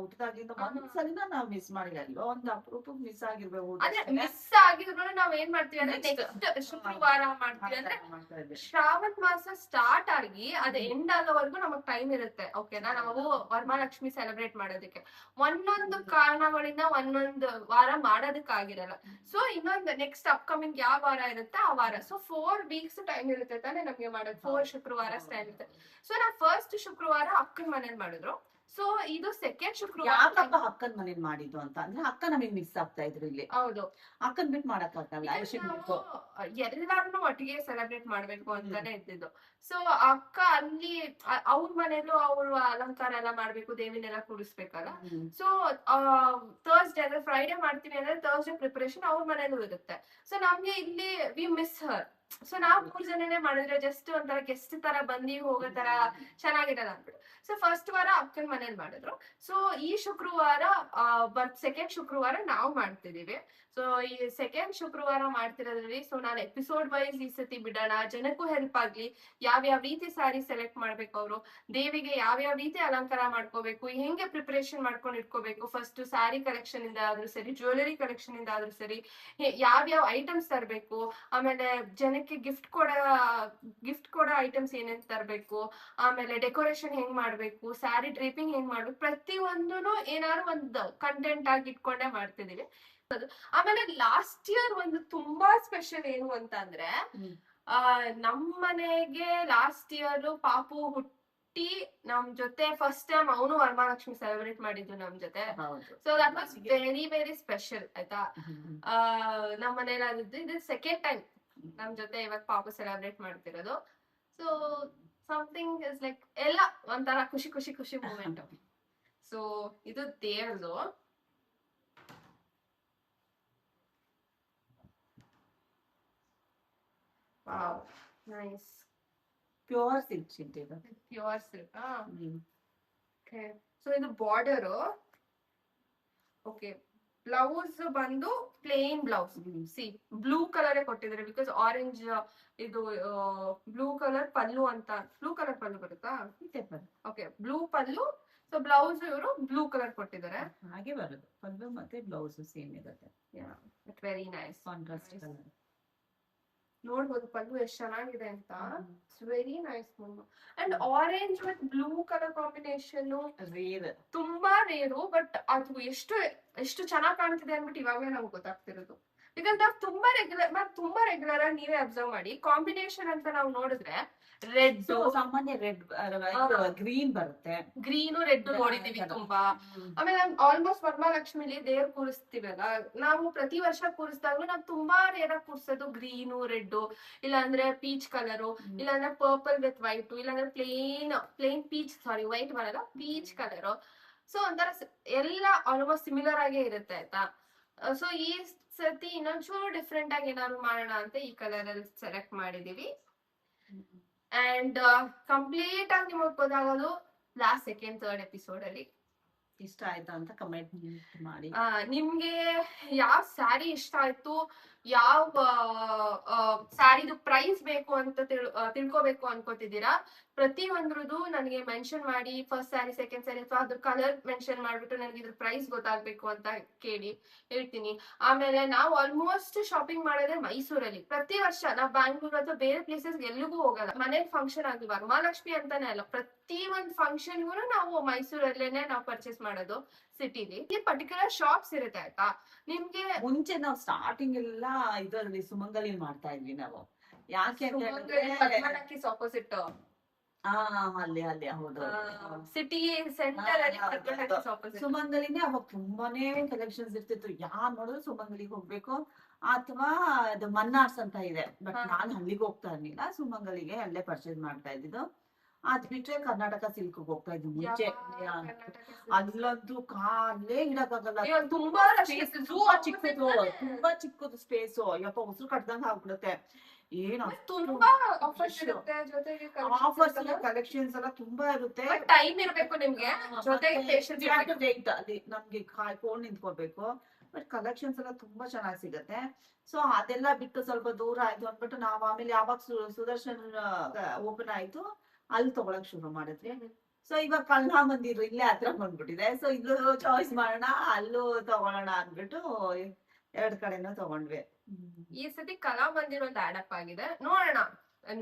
ಊಟದಾಗಿಂದ ಒಂದ್ಸಲಿನ ನಾವ್ ಮಿಸ್ ಮಾಡಿಲ್ಲ. ಒಂದ್ ಅಪರೂಪಕ್ಕೆ ಮಿಸ್ ಆಗಿರ್ಬೇಕು. ಮಿಸ್ ಆಗಿದ್ರು ನಾವ್ ಏನ್ ಮಾಡ್ತೀವಿ ಅಂದ್ರೆ ನೆಕ್ಸ್ಟ್ ಶುಕ್ರವಾರ ಮಾಡ್ತೀವಿ. ಅಂದ್ರೆ ಶ್ರಾವಣ ಮಾಸ ಸ್ಟಾರ್ಟ್ ಆಗಿ ಅದ್ ಎಂಡ್ ಆಗೋವರೆಗೂ ನಮಗ್ ಟೈಮ್ ಇರುತ್ತೆ. ಓಕೆನಾ? ನಾವು ವರಮಹಾಲಕ್ಷ್ಮಿ ಸೆಲೆಬ್ರೇಟ್ ಮಾಡೋದಕ್ಕೆ ಒಂದೊಂದು ಕಾರಣಗಳಿಂದ ಒಂದೊಂದು ವಾರ ಮಾಡೋದಕ್ಕಾಗಿರಲ್ಲ. ಸೊ ಇನ್ನೊಂದು ನೆಕ್ಸ್ಟ್ ಅಪ್ಕಮಿಂಗ್ ಯಾವ ವಾರ ಇರುತ್ತೆ ಆ ವಾರ. ಸೊ 4 weeks ಟೈಮ್ ಇರುತ್ತೆ ತಾನೆ ನಮ್ಗೆ ಮಾಡೋದು. 4 ಶುಕ್ರವಾರ ಟೈಮ್ ಇರುತ್ತೆ. ಸೊ ನಾವು ಫಸ್ಟ್ ಶುಕ್ರವಾರ ಅಕ್ಕನ ಮನೇಲಿ ಮಾಡಿದ್ರು. ಸೊ ಇದು ಸೆಕೆಂಡ್ ಶುಕ್ರವಾರ. ಯಾಕಪ್ಪ ಅಕ್ಕನ್ ಮನೇಲಿ ಮಾಡಿದ್ದು ಅಂತ ಅಂದ್ರೆ ಅಕ್ಕ ನಮಗ್ ಮಿಸ್ ಆಗ್ತಾ ಇದ್ರು ಇಲ್ಲಿ. ಹೌದು, ಅಕ್ಕನ್ ಬಿಟ್ಟು ಮಾಡಕ್ ಆಗಲ್ಲ. ಎಲ್ಲಾರನು ಒಟ್ಟಿಗೆ ಸೆಲೆಬ್ರೇಟ್ ಮಾಡ್ಬೇಕು ಅಂತಾನೆ ಇದ್ದಿದ್ದು. ಸೊ ಅಕ್ಕ ಅಲ್ಲಿ ಅವ್ರ ಮನೇಲೂ ಅವ್ರು ಅಲಂಕಾರ ಎಲ್ಲ ಮಾಡ್ಬೇಕು, ದೇವಿನೆಲ್ಲ ಕೂಡಿಸ್ಬೇಕಲ್ಲ. ಸೊ ಥರ್ಸ್ಡೇ ಅಂದ್ರೆ ಫ್ರೈಡೆ ಮಾಡ್ತೀವಿ ಅಂದ್ರೆ ಥರ್ಸ್ಡೇ ಪ್ರಿಪರೇಷನ್ ಅವ್ರ ಮನೇಲೂ ಇರುತ್ತೆ. ಸೊ ನಮ್ಗೆ ಇಲ್ಲಿ ವಿ ಮಿಸ್ ಹರ್. ಸೊ ನಾವ್ 3 ಜನನೇ ಮಾಡಿದ್ರೆ ಜಸ್ಟ್ ಒಂಥರ ಗೆಸ್ಟ್ ತರ ಬಂದಿ ಹೋಗೋ ತರ ಚೆನ್ನಾಗಿರಲ್ಲ ಅಂದ್ಬಿಟ್ಟು ಸೊ ಫಸ್ಟ್ ವಾರ ಅಕ್ಕನ ಮನೇಲಿ ಮಾಡಿದ್ರು. ಸೊ ಈ ಶುಕ್ರವಾರ ಸೆಕೆಂಡ್ ಶುಕ್ರವಾರ ನಾವು ಮಾಡ್ತಿದೀವಿ. ಸೊ ಈ ಸೆಕೆಂಡ್ ಶುಕ್ರವಾರ ಮಾಡ್ತಿರೋದ್ರಲ್ಲಿ ಸೊ ನಾನು ಎಪಿಸೋಡ್ ವೈಸ್ ಈ ಸತಿ ಬಿಡೋಣ, ಜನಕ್ಕೂ ಹೆಲ್ಪ್ ಆಗ್ಲಿ. ಯಾವ್ಯಾವ ರೀತಿ ಸ್ಯಾರಿ ಸೆಲೆಕ್ಟ್ ಮಾಡ್ಬೇಕು, ಅವರು ದೇವಿಗೆ ಯಾವ್ಯಾವ ರೀತಿ ಅಲಂಕಾರ ಮಾಡ್ಕೋಬೇಕು, ಹೆಂಗೆ ಪ್ರಿಪರೇಷನ್ ಮಾಡ್ಕೊಂಡು ಇಟ್ಕೋಬೇಕು, ಫಸ್ಟ್ ಸ್ಯಾರಿ ಕಲೆಕ್ಷನ್ ಇಂದ ಆದ್ರೂ ಸರಿ, ಜ್ಯುವೆಲರಿ ಕಲೆಕ್ಷನ್ ಇಂದ ಆದ್ರೂ ಸರಿ, ಯಾವ್ಯಾವ ಐಟಮ್ಸ್ ತರಬೇಕು, ಆಮೇಲೆ ಜನಕ್ಕೆ ಗಿಫ್ಟ್ ಕೊಡೋ ಐಟಮ್ಸ್ ಏನೇನ್ ತರಬೇಕು, ಆಮೇಲೆ ಡೆಕೋರೇಷನ್ ಹೆಂಗ್ ಮಾಡ್ಬೇಕು, ಸ್ಯಾರಿ ಡ್ರೇಪಿಂಗ್ ಹೆಂಗ್ ಮಾಡ್ಬೇಕು, ಪ್ರತಿಯೊಂದೂ ಏನಾದ್ರು ಒಂದು ಕಂಟೆಂಟ್ ಆಗಿ ಇಟ್ಕೊಂಡೇ ಮಾಡ್ತಿದೀವಿ. ಆಮೇಲೆ ಲಾಸ್ಟ್ ಇಯರ್ ಒಂದು ತುಂಬಾ ಸ್ಪೆಷಲ್ ಏನು ಅಂತ ಅಂದ್ರೆ ನಮ್ ಮನೆಗೆ ಲಾಸ್ಟ್ ಇಯರ್ ಪಾಪು ಹುಟ್ಟಿ ನಮ್ ಜೊತೆ ಫಸ್ಟ್ ಟೈಮ್ ಅವನು ವರಮಹಾಲಕ್ಷ್ಮಿ ಸೆಲೆಬ್ರೇಟ್ ಮಾಡಿದ್ದು ನಮ್ ಜೊತೆ. So that was very very special ಆಯ್ತಾ. ನಮ್ ಮನೇಲಿ ಆದಿದ್ದು ಇದು ಸೆಕೆಂಡ್ ಟೈಮ್ ನಮ್ ಜೊತೆ ಇವಾಗ ಪಾಪು ಸೆಲೆಬ್ರೇಟ್ ಮಾಡ್ತಿರೋದು. ಸೊ ಸಮಥಿಂಗ್ ಇಸ್ ಲೈಕ್ ಎಲ್ಲ ಒಂಥರ ಖುಷಿ ಖುಷಿ ಖುಷಿ ಮೂಮೆಂಟ್. ಸೊ ಇದು ದೇವ್ರದು. Wow, nice. Pure silk sheet ಇದು. Pure silk. Okay. So ಇದು border. Okay. Blouse ಬಂದು plain blouse. See, blue color ಕೊಟ್ಟಿದ್ದಾರೆ because orange ಇದು blue color ಪಲ್ಲು ಅಂತ. Blue color ಪಲ್ಲು ಬರುತ್ತಾ? Okay, blue ಪಲ್ಲು. So blouse ಇವರು blue color ಕೊಟ್ಟಿದ್ದಾರೆ. ಹಾಗೆ ಬರುತ್ತೆ. ಪಲ್ಲು ಮತ್ತೆ ಬ್ಲೌಸ್ ಸೇಮ್ ಇರುತ್ತೆ. Yeah, it's very nice. Contrast color. ನೋಡ್ಬೋದು ಪಲ್ಲು ಎಷ್ಟು ಚೆನ್ನಾಗಿದೆ ಅಂತ. It's very nice. And orange with blue colour combination ತುಂಬಾ ರೇರು, ಬಟ್ ಅದು ಎಷ್ಟು ಚೆನ್ನಾಗಿ ಕಾಣ್ತಿದೆ ಅಂದ್ಬಿಟ್ಟು ಇವಾಗಲೇ ನಮ್ಗೆ ಗೊತ್ತಾಗ್ತಿರೋದು. ಬಿಕಾಸ್ ನಾವು ತುಂಬಾ ರೆಗ್ಯುಲರ್ ಆಗಿ ನೀವೇ ಅಬ್ಸರ್ವ್ ಮಾಡಿ ಕಾಂಬಿನೇಷನ್ ಅಂತ ನಾವು ನೋಡಿದ್ರೆ ರೆಡ್ ಸಾಮಾನ್ಯ ರೆಡ್ ಗ್ರೀನ್ ಬರುತ್ತೆ, ಗ್ರೀನು ರೆಡ್ ನೋಡಿದೀವಿ ತುಂಬಾ. ಆಮೇಲೆ ಆಲ್ಮೋಸ್ಟ್ ವರಮಹಾಲಕ್ಷ್ಮಿಲಿ ದೇವ್ರು ಕೂರಿಸ್ತೀವಲ್ಲ, ನಾವು ಪ್ರತಿ ವರ್ಷ ಕೂರಿಸಿದಾಗ್ಲೂ ನಾವು ತುಂಬಾ ರೇರ್ ಆಗಿ ಕೂರಿಸೋದು ಗ್ರೀನು ರೆಡ್, ಇಲ್ಲಾಂದ್ರೆ ಪೀಚ್ ಕಲರು, ಇಲ್ಲಾಂದ್ರೆ ಪರ್ಪಲ್ ವಿತ್ ವೈಟ್, ಇಲ್ಲಾಂದ್ರೆ ಪ್ಲೇನ್ ಪೀಚ್, ಸಾರಿ ವೈಟ್ ಬರಲ್ಲ, ಪೀಚ್ ಕಲರು. ಸೊ ಒಂಥರ ಎಲ್ಲ ಆಲ್ಮೋಸ್ಟ್ ಸಿಮಿಲರ್ ಆಗೇ ಇರುತ್ತೆ ಆಯ್ತಾ. ಸೊ ಈ ಸತಿ ಇನ್ನೊಂಚೂರು ಡಿಫ್ರೆಂಟ್ ಆಗಿ ಏನಾದ್ರು ಮಾಡೋಣ ಅಂತ ಈ ಕಲರ್ ಅಲ್ಲಿ ಸೆಲೆಕ್ಟ್ ಮಾಡಿದೀವಿ. ಅಂಡ್ ಕಂಪ್ಲೀಟ್ ಆಗಿ ನಿಮಗೆ ಗೊತ್ತಾಗೋದು ಲಾಸ್ಟ್ ಸೆಕೆಂಡ್ ಥರ್ಡ್ ಎಪಿಸೋಡ್ ಅಲ್ಲಿ. ಇಷ್ಟ ಆಯ್ತಾ ಅಂತ ಕಮೆಂಟ್ ಮಾಡಿ. ನಿಮ್ಗೆ ಯಾವ ಸ್ಯಾರಿ ಇಷ್ಟ ಆಯ್ತು, ಯಾವ ಸ್ಯಾರಿದು ಪ್ರೈಸ್ ಬೇಕು ಅಂತ ತಿಳ್ಕೊಬೇಕು ಅನ್ಕೋತಿದ್ದೀರಾ, ಪ್ರತಿ ಒಂದ್ರದ್ದು ನನಗೆ ಮೆನ್ಷನ್ ಮಾಡಿ. ಫಸ್ಟ್ ಸ್ಯಾರಿ, ಸೆಕೆಂಡ್ ಸ್ಯಾರಿ ಅಥವಾ ಅದ್ರ ಕಲರ್ ಮೆನ್ಷನ್ ಮಾಡ್ಬಿಟ್ಟು ನನಗೆ ಇದ್ರ ಪ್ರೈಸ್ ಗೊತ್ತಾಗ್ಬೇಕು ಅಂತ ಹೇಳ್ತೀನಿ. ಆಮೇಲೆ ನಾವು ಆಲ್ಮೋಸ್ಟ್ ಶಾಪಿಂಗ್ ಮಾಡೋದೇ ಮೈಸೂರಲ್ಲಿ. ಪ್ರತಿ ವರ್ಷ ನಾವು ಬ್ಯಾಂಗ್ಳೂರ್ ಅಥವಾ ಬೇರೆ ಪ್ಲೇಸಸ್ ಎಲ್ಲಿಗೂ ಹೋಗಲ್ಲ. ಮನೇಲಿ ಫಂಕ್ಷನ್ ಆಗಲಿ, ವರಮಹಾಲಕ್ಷ್ಮಿ ಅಂತಾನೆ ಅಲ್ಲ, ಪ್ರತಿ ಒಂದ್ ಫಂಕ್ಷನ್ಗೂ ನಾವು ಮೈಸೂರಲ್ಲೇನೆ ನಾವು ಪರ್ಚೇಸ್ ಮಾಡೋದು ಸಿಟಿಲಿ. ಈ ಪರ್ಟಿಕ್ಯುಲರ್ ಶಾಪ್ಸ್ ಇರುತ್ತೆ ಆಯ್ತಾ. ನಿಮ್ಗೆ ಮುಂಚೆ ನಾವು ಸ್ಟಾರ್ಟಿಂಗ್ ಎಲ್ಲ ಇದರಲ್ಲಿ ಸುಮಂಗಲಿ ಮಾಡ್ತಾ ಇದ್ವಿ ನಾವು. ಯಾಕೆ ಆಪೋಸಿಟ್ ಅಲ್ಲಿ ಹೌದು, ಸಿಟಿ ಸೆಂಟರ್ ಅಲ್ಲಿ ಸುಮಂಗಲಿನೇ ಅವಾಗ ತುಂಬಾನೇ ಕಲೆಕ್ಷನ್ಸ್ ಇರ್ತಿತ್ತು. ಯಾರ್ ನೋಡಿದ್ರು ಸುಮಂಗಲಿಗೆ ಹೋಗ್ಬೇಕು. ಅಥವಾ ಅದು ಮನ್ನಾರ್ಸ್ ಅಂತ ಇದೆ, ಬಟ್ ನಾನ್ ಅಲ್ಲಿಗೆ ಹೋಗ್ತಾ ಇರ್ಲಿಲ್ಲ, ಸುಮಂಗಲಿಗೆ ಅಲ್ಲೇ ಪರ್ಚೇಸ್ ಮಾಡ್ತಾ ಇದ್ದಿದ್ದು. ಅದ್ ಬಿಟ್ರೆ ಕರ್ನಾಟಕ ಸಿಲ್ಕ್ ಹೋಗ್ತಾ ಇದ್ವಿ ಮುಂಚೆ. ಅಲ್ಲಂತೂ ಕಾಲೇ ಇಡಕ್ಕಾಗಲ್ಲ, ತುಂಬಾ ಚಿಕ್ಕದು ಸ್ಪೇಸು. ಯಪ್ಪ ಉಸಿರು ಕಟ್ದಂಗ ಆಗ್ಬಿಡುತ್ತೆ. ಏನು ತುಂಬಾ ಆಫರ್ಸ್ ಇರುತ್ತೆ, ಜೊತೆಗೆ ಆಫರ್ಸ್ ಕಲೆಕ್ಷನ್ಸ್ ಎಲ್ಲ ತುಂಬಾ ಇರುತ್ತೆ. ಟೈಮ್ ಇರ್ಬೇಕು ನಿಮ್ಗೆ, ಜೊತೆಗೆ ಪೇಷನ್ಸ್ ಅಲ್ಲಿ ನಮ್ಗೆ ಕಾಯ್ಕೊಂಡು ನಿಂತ್ಕೋಬೇಕು. ಬಟ್ ಕಲೆಕ್ಷನ್ಸ್ ಎಲ್ಲ ತುಂಬಾ ಚೆನ್ನಾಗಿ ಸಿಗತ್ತೆ. ಸೊ ಅದೆಲ್ಲ ಬಿಟ್ಟು ಸ್ವಲ್ಪ ದೂರ ಆಯ್ತು ಅಂದ್ಬಿಟ್ಟು ನಾವ್ ಆಮೇಲೆ ಯಾವಾಗ ಸುದರ್ಶನ್ ಓಪನ್ ಆಯ್ತು ಅಲ್ಲಿ ತಗೊಳಕ್ ಶುರು ಮಾಡಿದ್ವಿ. ಸೊ ಇವಾಗ ಕಲ್ಲಾ ಮಂದಿರು ಇಲ್ಲೇ ಹತ್ರ ಬಂದ್ಬಿಟ್ಟಿದೆ. ಸೊ ಇಲ್ಲೂ ಚಾಯ್ಸ್ ಮಾಡೋಣ, ಅಲ್ಲೂ ತಗೊಳ್ಳೋಣ ಅಂದ್ಬಿಟ್ಟು 2 ಕಡೆನೂ ತಗೊಂಡ್ವಿ. ಈ ಸತಿ ಕಲಾ ಮಂದಿರ ಒಂದು ಆಡ್ ಅಪ್ ಆಗಿದೆ, ನೋಡೋಣ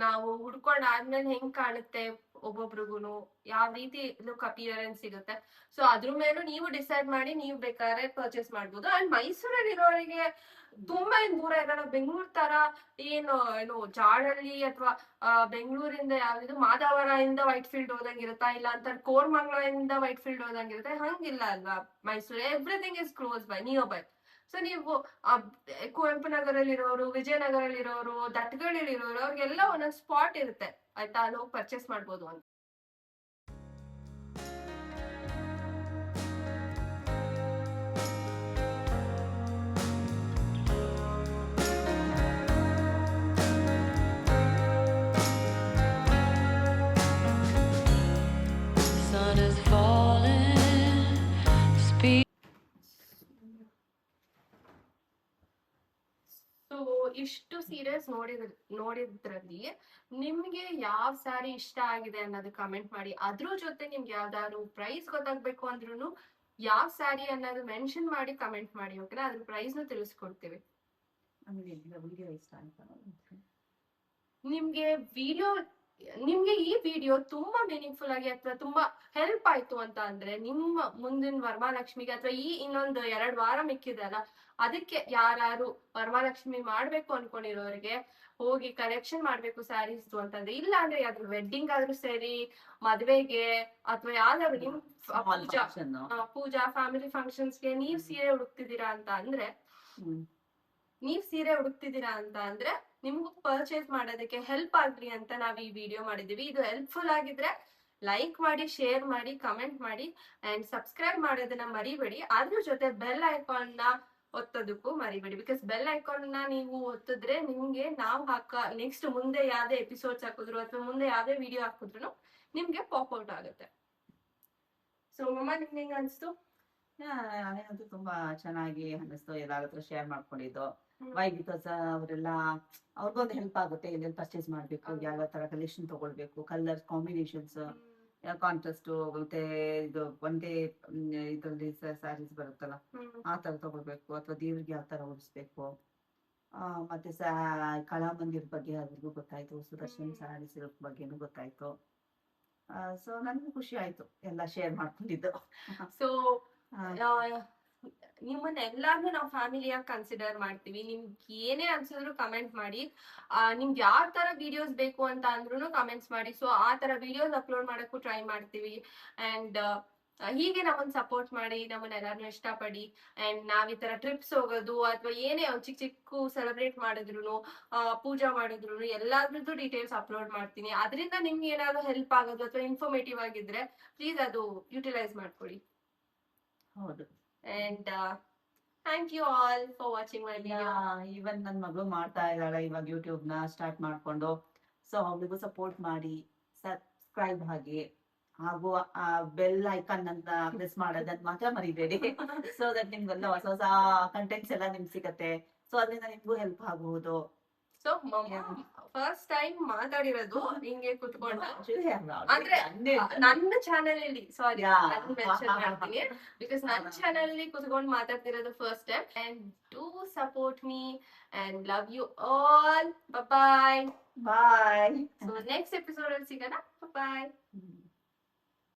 ನಾವು ಹುಡ್ಕೊಂಡ್ ಆದ್ಮೇಲೆ ಹೆಂಗ್ ಕಾಣುತ್ತೆ ಒಬ್ಬೊಬ್ರಿಗೂನು, ಯಾವ ರೀತಿ ಲುಕ್ ಅಪಿಯರೆನ್ಸ್ ಸಿಗುತ್ತೆ, ಸೊ ಅದ್ರ ಮೇಲೂ ನೀವು ಡಿಸೈಡ್ ಮಾಡಿ ನೀವು ಬೇಕಾದ್ರೆ ಪರ್ಚೇಸ್ ಮಾಡ್ಬೋದು. ಅಂಡ್ ಮೈಸೂರಲ್ಲಿ ಇರೋರಿಗೆ ತುಂಬಾ ಏನ್ ದೂರ ಇರಲ್ಲ, ಬೆಂಗಳೂರು ತರ ಏನು ಜಾಡಳ್ಳಿ ಅಥವಾ ಬೆಂಗಳೂರಿಂದ ಯಾವ್ದು ಮಾದಾವರ ಇಂದ ವೈಟ್ ಫೀಲ್ಡ್ ಹೋದಂಗಿರುತ್ತಾ, ಇಲ್ಲ ಅಂತ ಕೋರ್ಮಂಗ್ಲದಿಂದ ವೈಟ್ ಫೀಲ್ಡ್ ಹೋದಂಗಿರುತ್ತೆ, ಹಂಗಿಲ್ಲ ಅಲ್ವಾ Mysuru. Everything is close by, near by. So ನೀವು ಕುವೆಂಪು ನಗರಲ್ಲಿರೋರು, ವಿಜಯನಗರಲ್ಲಿರೋರು, ದಟ್ಗಳಿರೋರು, ಅವ್ರಿಗೆಲ್ಲ ಒಂದೊಂದು ಸ್ಪಾಟ್ ಇರುತ್ತೆ ಆಯ್ತಾ, ಅಲ್ಲಿ ಹೋಗಿ ಪರ್ಚೇಸ್ ಮಾಡ್ಬೋದು ಅಂತ. ಸೊ ಇಷ್ಟು ಸೀರೆಸ್ ನೋಡಿದ್ರಲ್ಲಿ ನಿಮ್ಗೆ ಯಾವ ಸ್ಯಾರಿ ಇಷ್ಟ ಆಗಿದೆ ಅನ್ನೋದು ಕಮೆಂಟ್ ಮಾಡಿ. ಅದ್ರ ಜೊತೆ ನಿಮ್ಗೆ ಯಾವ್ದಾದ್ರು ಪ್ರೈಸ್ ಗೊತ್ತಾಗ್ಬೇಕು ಅಂದ್ರೂ ಯಾವ ಸ್ಯಾರಿ ಅನ್ನೋದು ಮೆನ್ಷನ್ ಮಾಡಿ ಕಮೆಂಟ್ ಮಾಡಿ, ಓಕೆನಾ? ಅದ್ರ ಪ್ರೈಸ್ ನು ತಿಳಿಸ್ಕೊಡ್ತೀವಿ. ನಿಮ್ಗೆ ಈ ವಿಡಿಯೋ ತುಂಬಾ ಮೀನಿಂಗ್ಫುಲ್ ಆಗಿ ಅಥವಾ ತುಂಬಾ ಹೆಲ್ಪ್ ಆಯ್ತು ಅಂತ ಅಂದ್ರೆ, ನಿಮ್ಮ ಮುಂದಿನ ವರಮಹಾಲಕ್ಷ್ಮಿಗೆ ಅಥವಾ ಈ ಇನ್ನೊಂದು 2 ವಾರ ಮಿಕ್ಕಿದಲ್ಲ, ಅದಕ್ಕೆ ಯಾರು ವರಮಹಾಲಕ್ಷ್ಮಿ ಮಾಡ್ಬೇಕು ಅನ್ಕೊಂಡಿರೋರಿಗೆ ಹೋಗಿ ಕಲೆಕ್ಷನ್ ಮಾಡ್ಬೇಕು ಸ್ಯಾರೀಸ್ ಅಂತಂದ್ರೆ, ಇಲ್ಲ ಅಂದ್ರೆ ಯಾವ್ದು ವೆಡ್ಡಿಂಗ್ ಆದ್ರೂ ಸರಿ, ಮದ್ವೆಗೆ ಅಥವಾ ಯಾವ್ದಾದ್ರು ನಿಮ್ ಪೂಜಾ ಫ್ಯಾಮಿಲಿ ಫಂಕ್ಷನ್ಸ್ಗೆ ನೀವ್ ಸೀರೆ ಹುಡುಕ್ತಿದ್ದೀರಾ ಅಂತ ಅಂದ್ರೆ ನಿಮ್ಗೂ ಪರ್ಚೇಸ್ ಮಾಡೋದಕ್ಕೆ ಹೆಲ್ಪ್ ಆಗ್ಲಿ ಅಂತ ನಾವ್ ಈ ವಿಡಿಯೋ ಮಾಡಿದೀವಿ. ಇದು ಹೆಲ್ಪ್ಫುಲ್ ಆಗಿದ್ರೆ ಲೈಕ್ ಮಾಡಿ, ಶೇರ್ ಮಾಡಿ, ಕಮೆಂಟ್ ಮಾಡಿ ಅಂಡ್ ಸಬ್ಸ್ಕ್ರೈಬ್ ಮಾಡೋದನ್ನ ಮರಿಬೇಡಿ. ಅದ್ರ ಜೊತೆ ಬೆಲ್ ಐಕಾನ್ ನ ಒತ್ತೋದಕ್ಕೂ ಮರಿಬೇಡಿ. ಬಿಕಾಸ್ ಬೆಲ್ ಐಕಾನ್ ನ ನೀವು ಒತ್ತಿದ್ರೆ ನಿಮ್ಗೆ ನಾವು ನೆಕ್ಸ್ಟ್ ಮುಂದೆ ಯಾವ್ದೇ ಎಪಿಸೋಡ್ಸ್ ಹಾಕಿದ್ರು ಅಥವಾ ಮುಂದೆ ಯಾವ್ದೇ ವಿಡಿಯೋ ಹಾಕಿದ್ರು ನಿಮ್ಗೆ ಪಾಪ್ ಔಟ್ ಆಗುತ್ತೆ. ಸೊ ಮಮ್ಮ, ನಿಮ್ಗೆ ಹೆಂಗ ಅನ್ಸ್ತು? ನನಗಂತೂ ತುಂಬಾ ಚೆನ್ನಾಗಿ ಅನ್ನಿಸ್ತು, ಎಲ್ಲಾರ ಶೇರ್ ಮಾಡ್ಕೊಂಡಿದ್ದು. ವೈ ಬಿಕಾಸ್ ಅವರೆಲ್ಲ ಅವ್ರಿಗೊಂದು ಹೆಲ್ಪ್ ಆಗುತ್ತೆ, ಎಲ್ಲೆಲ್ಲಿ ಪರ್ಚೇಸ್ ಮಾಡ್ಬೇಕು, ಯಾವ ತರ ಕಲೆಕ್ಷನ್ ತಗೊಳ್ಬೇಕು, ಕಲರ್ ಕಾಂಬಿನೇಷನ್ಸ್, ಕಾಂಟ್ರಾಸ್ಟ್, ಮತ್ತೆ ಇದು ಒಂದೇ ಇದ್ರಲ್ಲಿ ಸ್ಯಾರೀಸ್ ಬರುತ್ತಲ್ಲ ಆ ತರ ತಗೊಳ್ಬೇಕು, ಅಥವಾ ದೇವ್ರಿಗೆ ಯಾವ ತರ ಉಡಿಸ್ಬೇಕು, ಮತ್ತೆ ಕಲಾಮಂದಿರ ಬಗ್ಗೆ ಅವ್ರಿಗೂ ಗೊತ್ತಾಯ್ತು, ಸುದರ್ಶನ್ ಸ್ಯಾರೀಸ್ ಬಗ್ಗೆನೂ ಗೊತ್ತಾಯ್ತು. ಸೊ ನನ್ಗೂ ಖುಷಿ ಆಯ್ತು ಎಲ್ಲ ಶೇರ್ ಮಾಡ್ಕೊಂಡಿದ್ದು. ಸೊ ನಿಮ್ಮನ್ನ ಎಲ್ಲಾರ್ನು ನಾವು ಫ್ಯಾಮಿಲಿಯಾಗಿ ಕನ್ಸಿಡರ್ ಮಾಡ್ತೀವಿ. ನಿಮ್ಗೆ ಏನೇ ಅನ್ಸಿದ್ರು ಕಮೆಂಟ್ ಮಾಡಿ. ನಿಮ್ಗೆ ಯಾವ ತರ ವಿಡಿಯೋಸ್ ಬೇಕು ಅಂತ ಅಂದ್ರೂ ಕಮೆಂಟ್ಸ್ ಮಾಡಿ. ಸೊ ಆ ತರ ವಿಡಿಯೋಸ್ ಅಪ್ಲೋಡ್ ಮಾಡಕ್ಕೂ ಟ್ರೈ ಮಾಡ್ತೀವಿ. ಅಂಡ್ ಹೀಗೆ ನಮ್ಮನ್ನ ಸಪೋರ್ಟ್ ಮಾಡಿ, ನಮ್ಮನ್ನ ಎಲ್ಲಾರ್ನು ಇಷ್ಟಪಡಿ. ಅಂಡ್ ನಾವ್ ಈ ತರ ಟ್ರಿಪ್ಸ್ ಹೋಗೋದು ಅಥವಾ ಏನೇ ಚಿಕ್ಕ ಚಿಕ್ಕ ಸೆಲೆಬ್ರೇಟ್ ಮಾಡಿದ್ರು, ಪೂಜಾ ಮಾಡಿದ್ರು, ಎಲ್ಲಾದ್ರದ್ದು ಡೀಟೇಲ್ಸ್ ಅಪ್ಲೋಡ್ ಮಾಡ್ತೀನಿ. ಅದರಿಂದ ನಿಮ್ಗೆ ಏನಾದ್ರು ಹೆಲ್ಪ್ ಆಗೋದು ಅಥವಾ ಇನ್ಫಾರ್ಮೇಟಿವ್ ಆಗಿದ್ರೆ ಪ್ಲೀಸ್ ಅದು ಯುಟಿಲೈಸ್ ಮಾಡ್ಕೊಳ್ಳಿ. ಹೌದು. And thank you all for watching my video. Even ನನ್ನ ಮಗಳು ಮಾಡ್ತಾ ಇದ್ದಾಳೆ ಇವಾಗ ಯೂಟ್ಯೂಬ್ ನ ಸ್ಟಾರ್ಟ್ ಮಾಡ್ಕೊಂಡು. ಸೊ ಅವಳಿಗೂ ಸಪೋರ್ಟ್ ಮಾಡಿ, ಸಬ್ಸ್ಕ್ರೈಬ್ ಆಗಿ, ಹಾಗೂ ಬೆಲ್ ಐಕಾನ್ ಅಂತ ಪ್ರೆಸ್ ಮಾಡೋದನ್ನ ಮಾತ್ರ ಮರಿಬೇಡಿ. ಸೊ ದಟ್ ನಿಮ್ಗೆಲ್ಲ ಹೊಸ ಹೊಸ ಕಂಟೆಂಟ್ಸ್ ಎಲ್ಲ ನಿಮ್ಗೆ ಸಿಗತ್ತೆ. ಸೊ ಅದರಿಂದ ನಿಮ್ಗೂ ಹೆಲ್ಪ್ ಆಗಬಹುದು. ಸೊ ಫಸ್ಟ್ ಟೈಮ್ ಮಾತಾಡಿರೋದು ಹಿಂಗೆ ಕುತ್ಕೊಂಡು, ಅಂದ್ರೆ ನನ್ನ ಚಾನೆಲ್ ಅಲ್ಲಿ, ಸಾರಿ ಮೆನ್ಷನ್ ಮಾಡ್ತೀನಿ, ಬಿಕಾಸ್ ನನ್ನ ಚಾನೆಲ್ ಅಲ್ಲಿ ಕುತ್ಕೊಂಡು ಮಾತಾಡ್ತಿರೋದು first time. And do support me and love you all. Bye. Bye. So next episode ಅಲ್ಲಿ ಸಿಗೋಣ. ಬಾಯ್.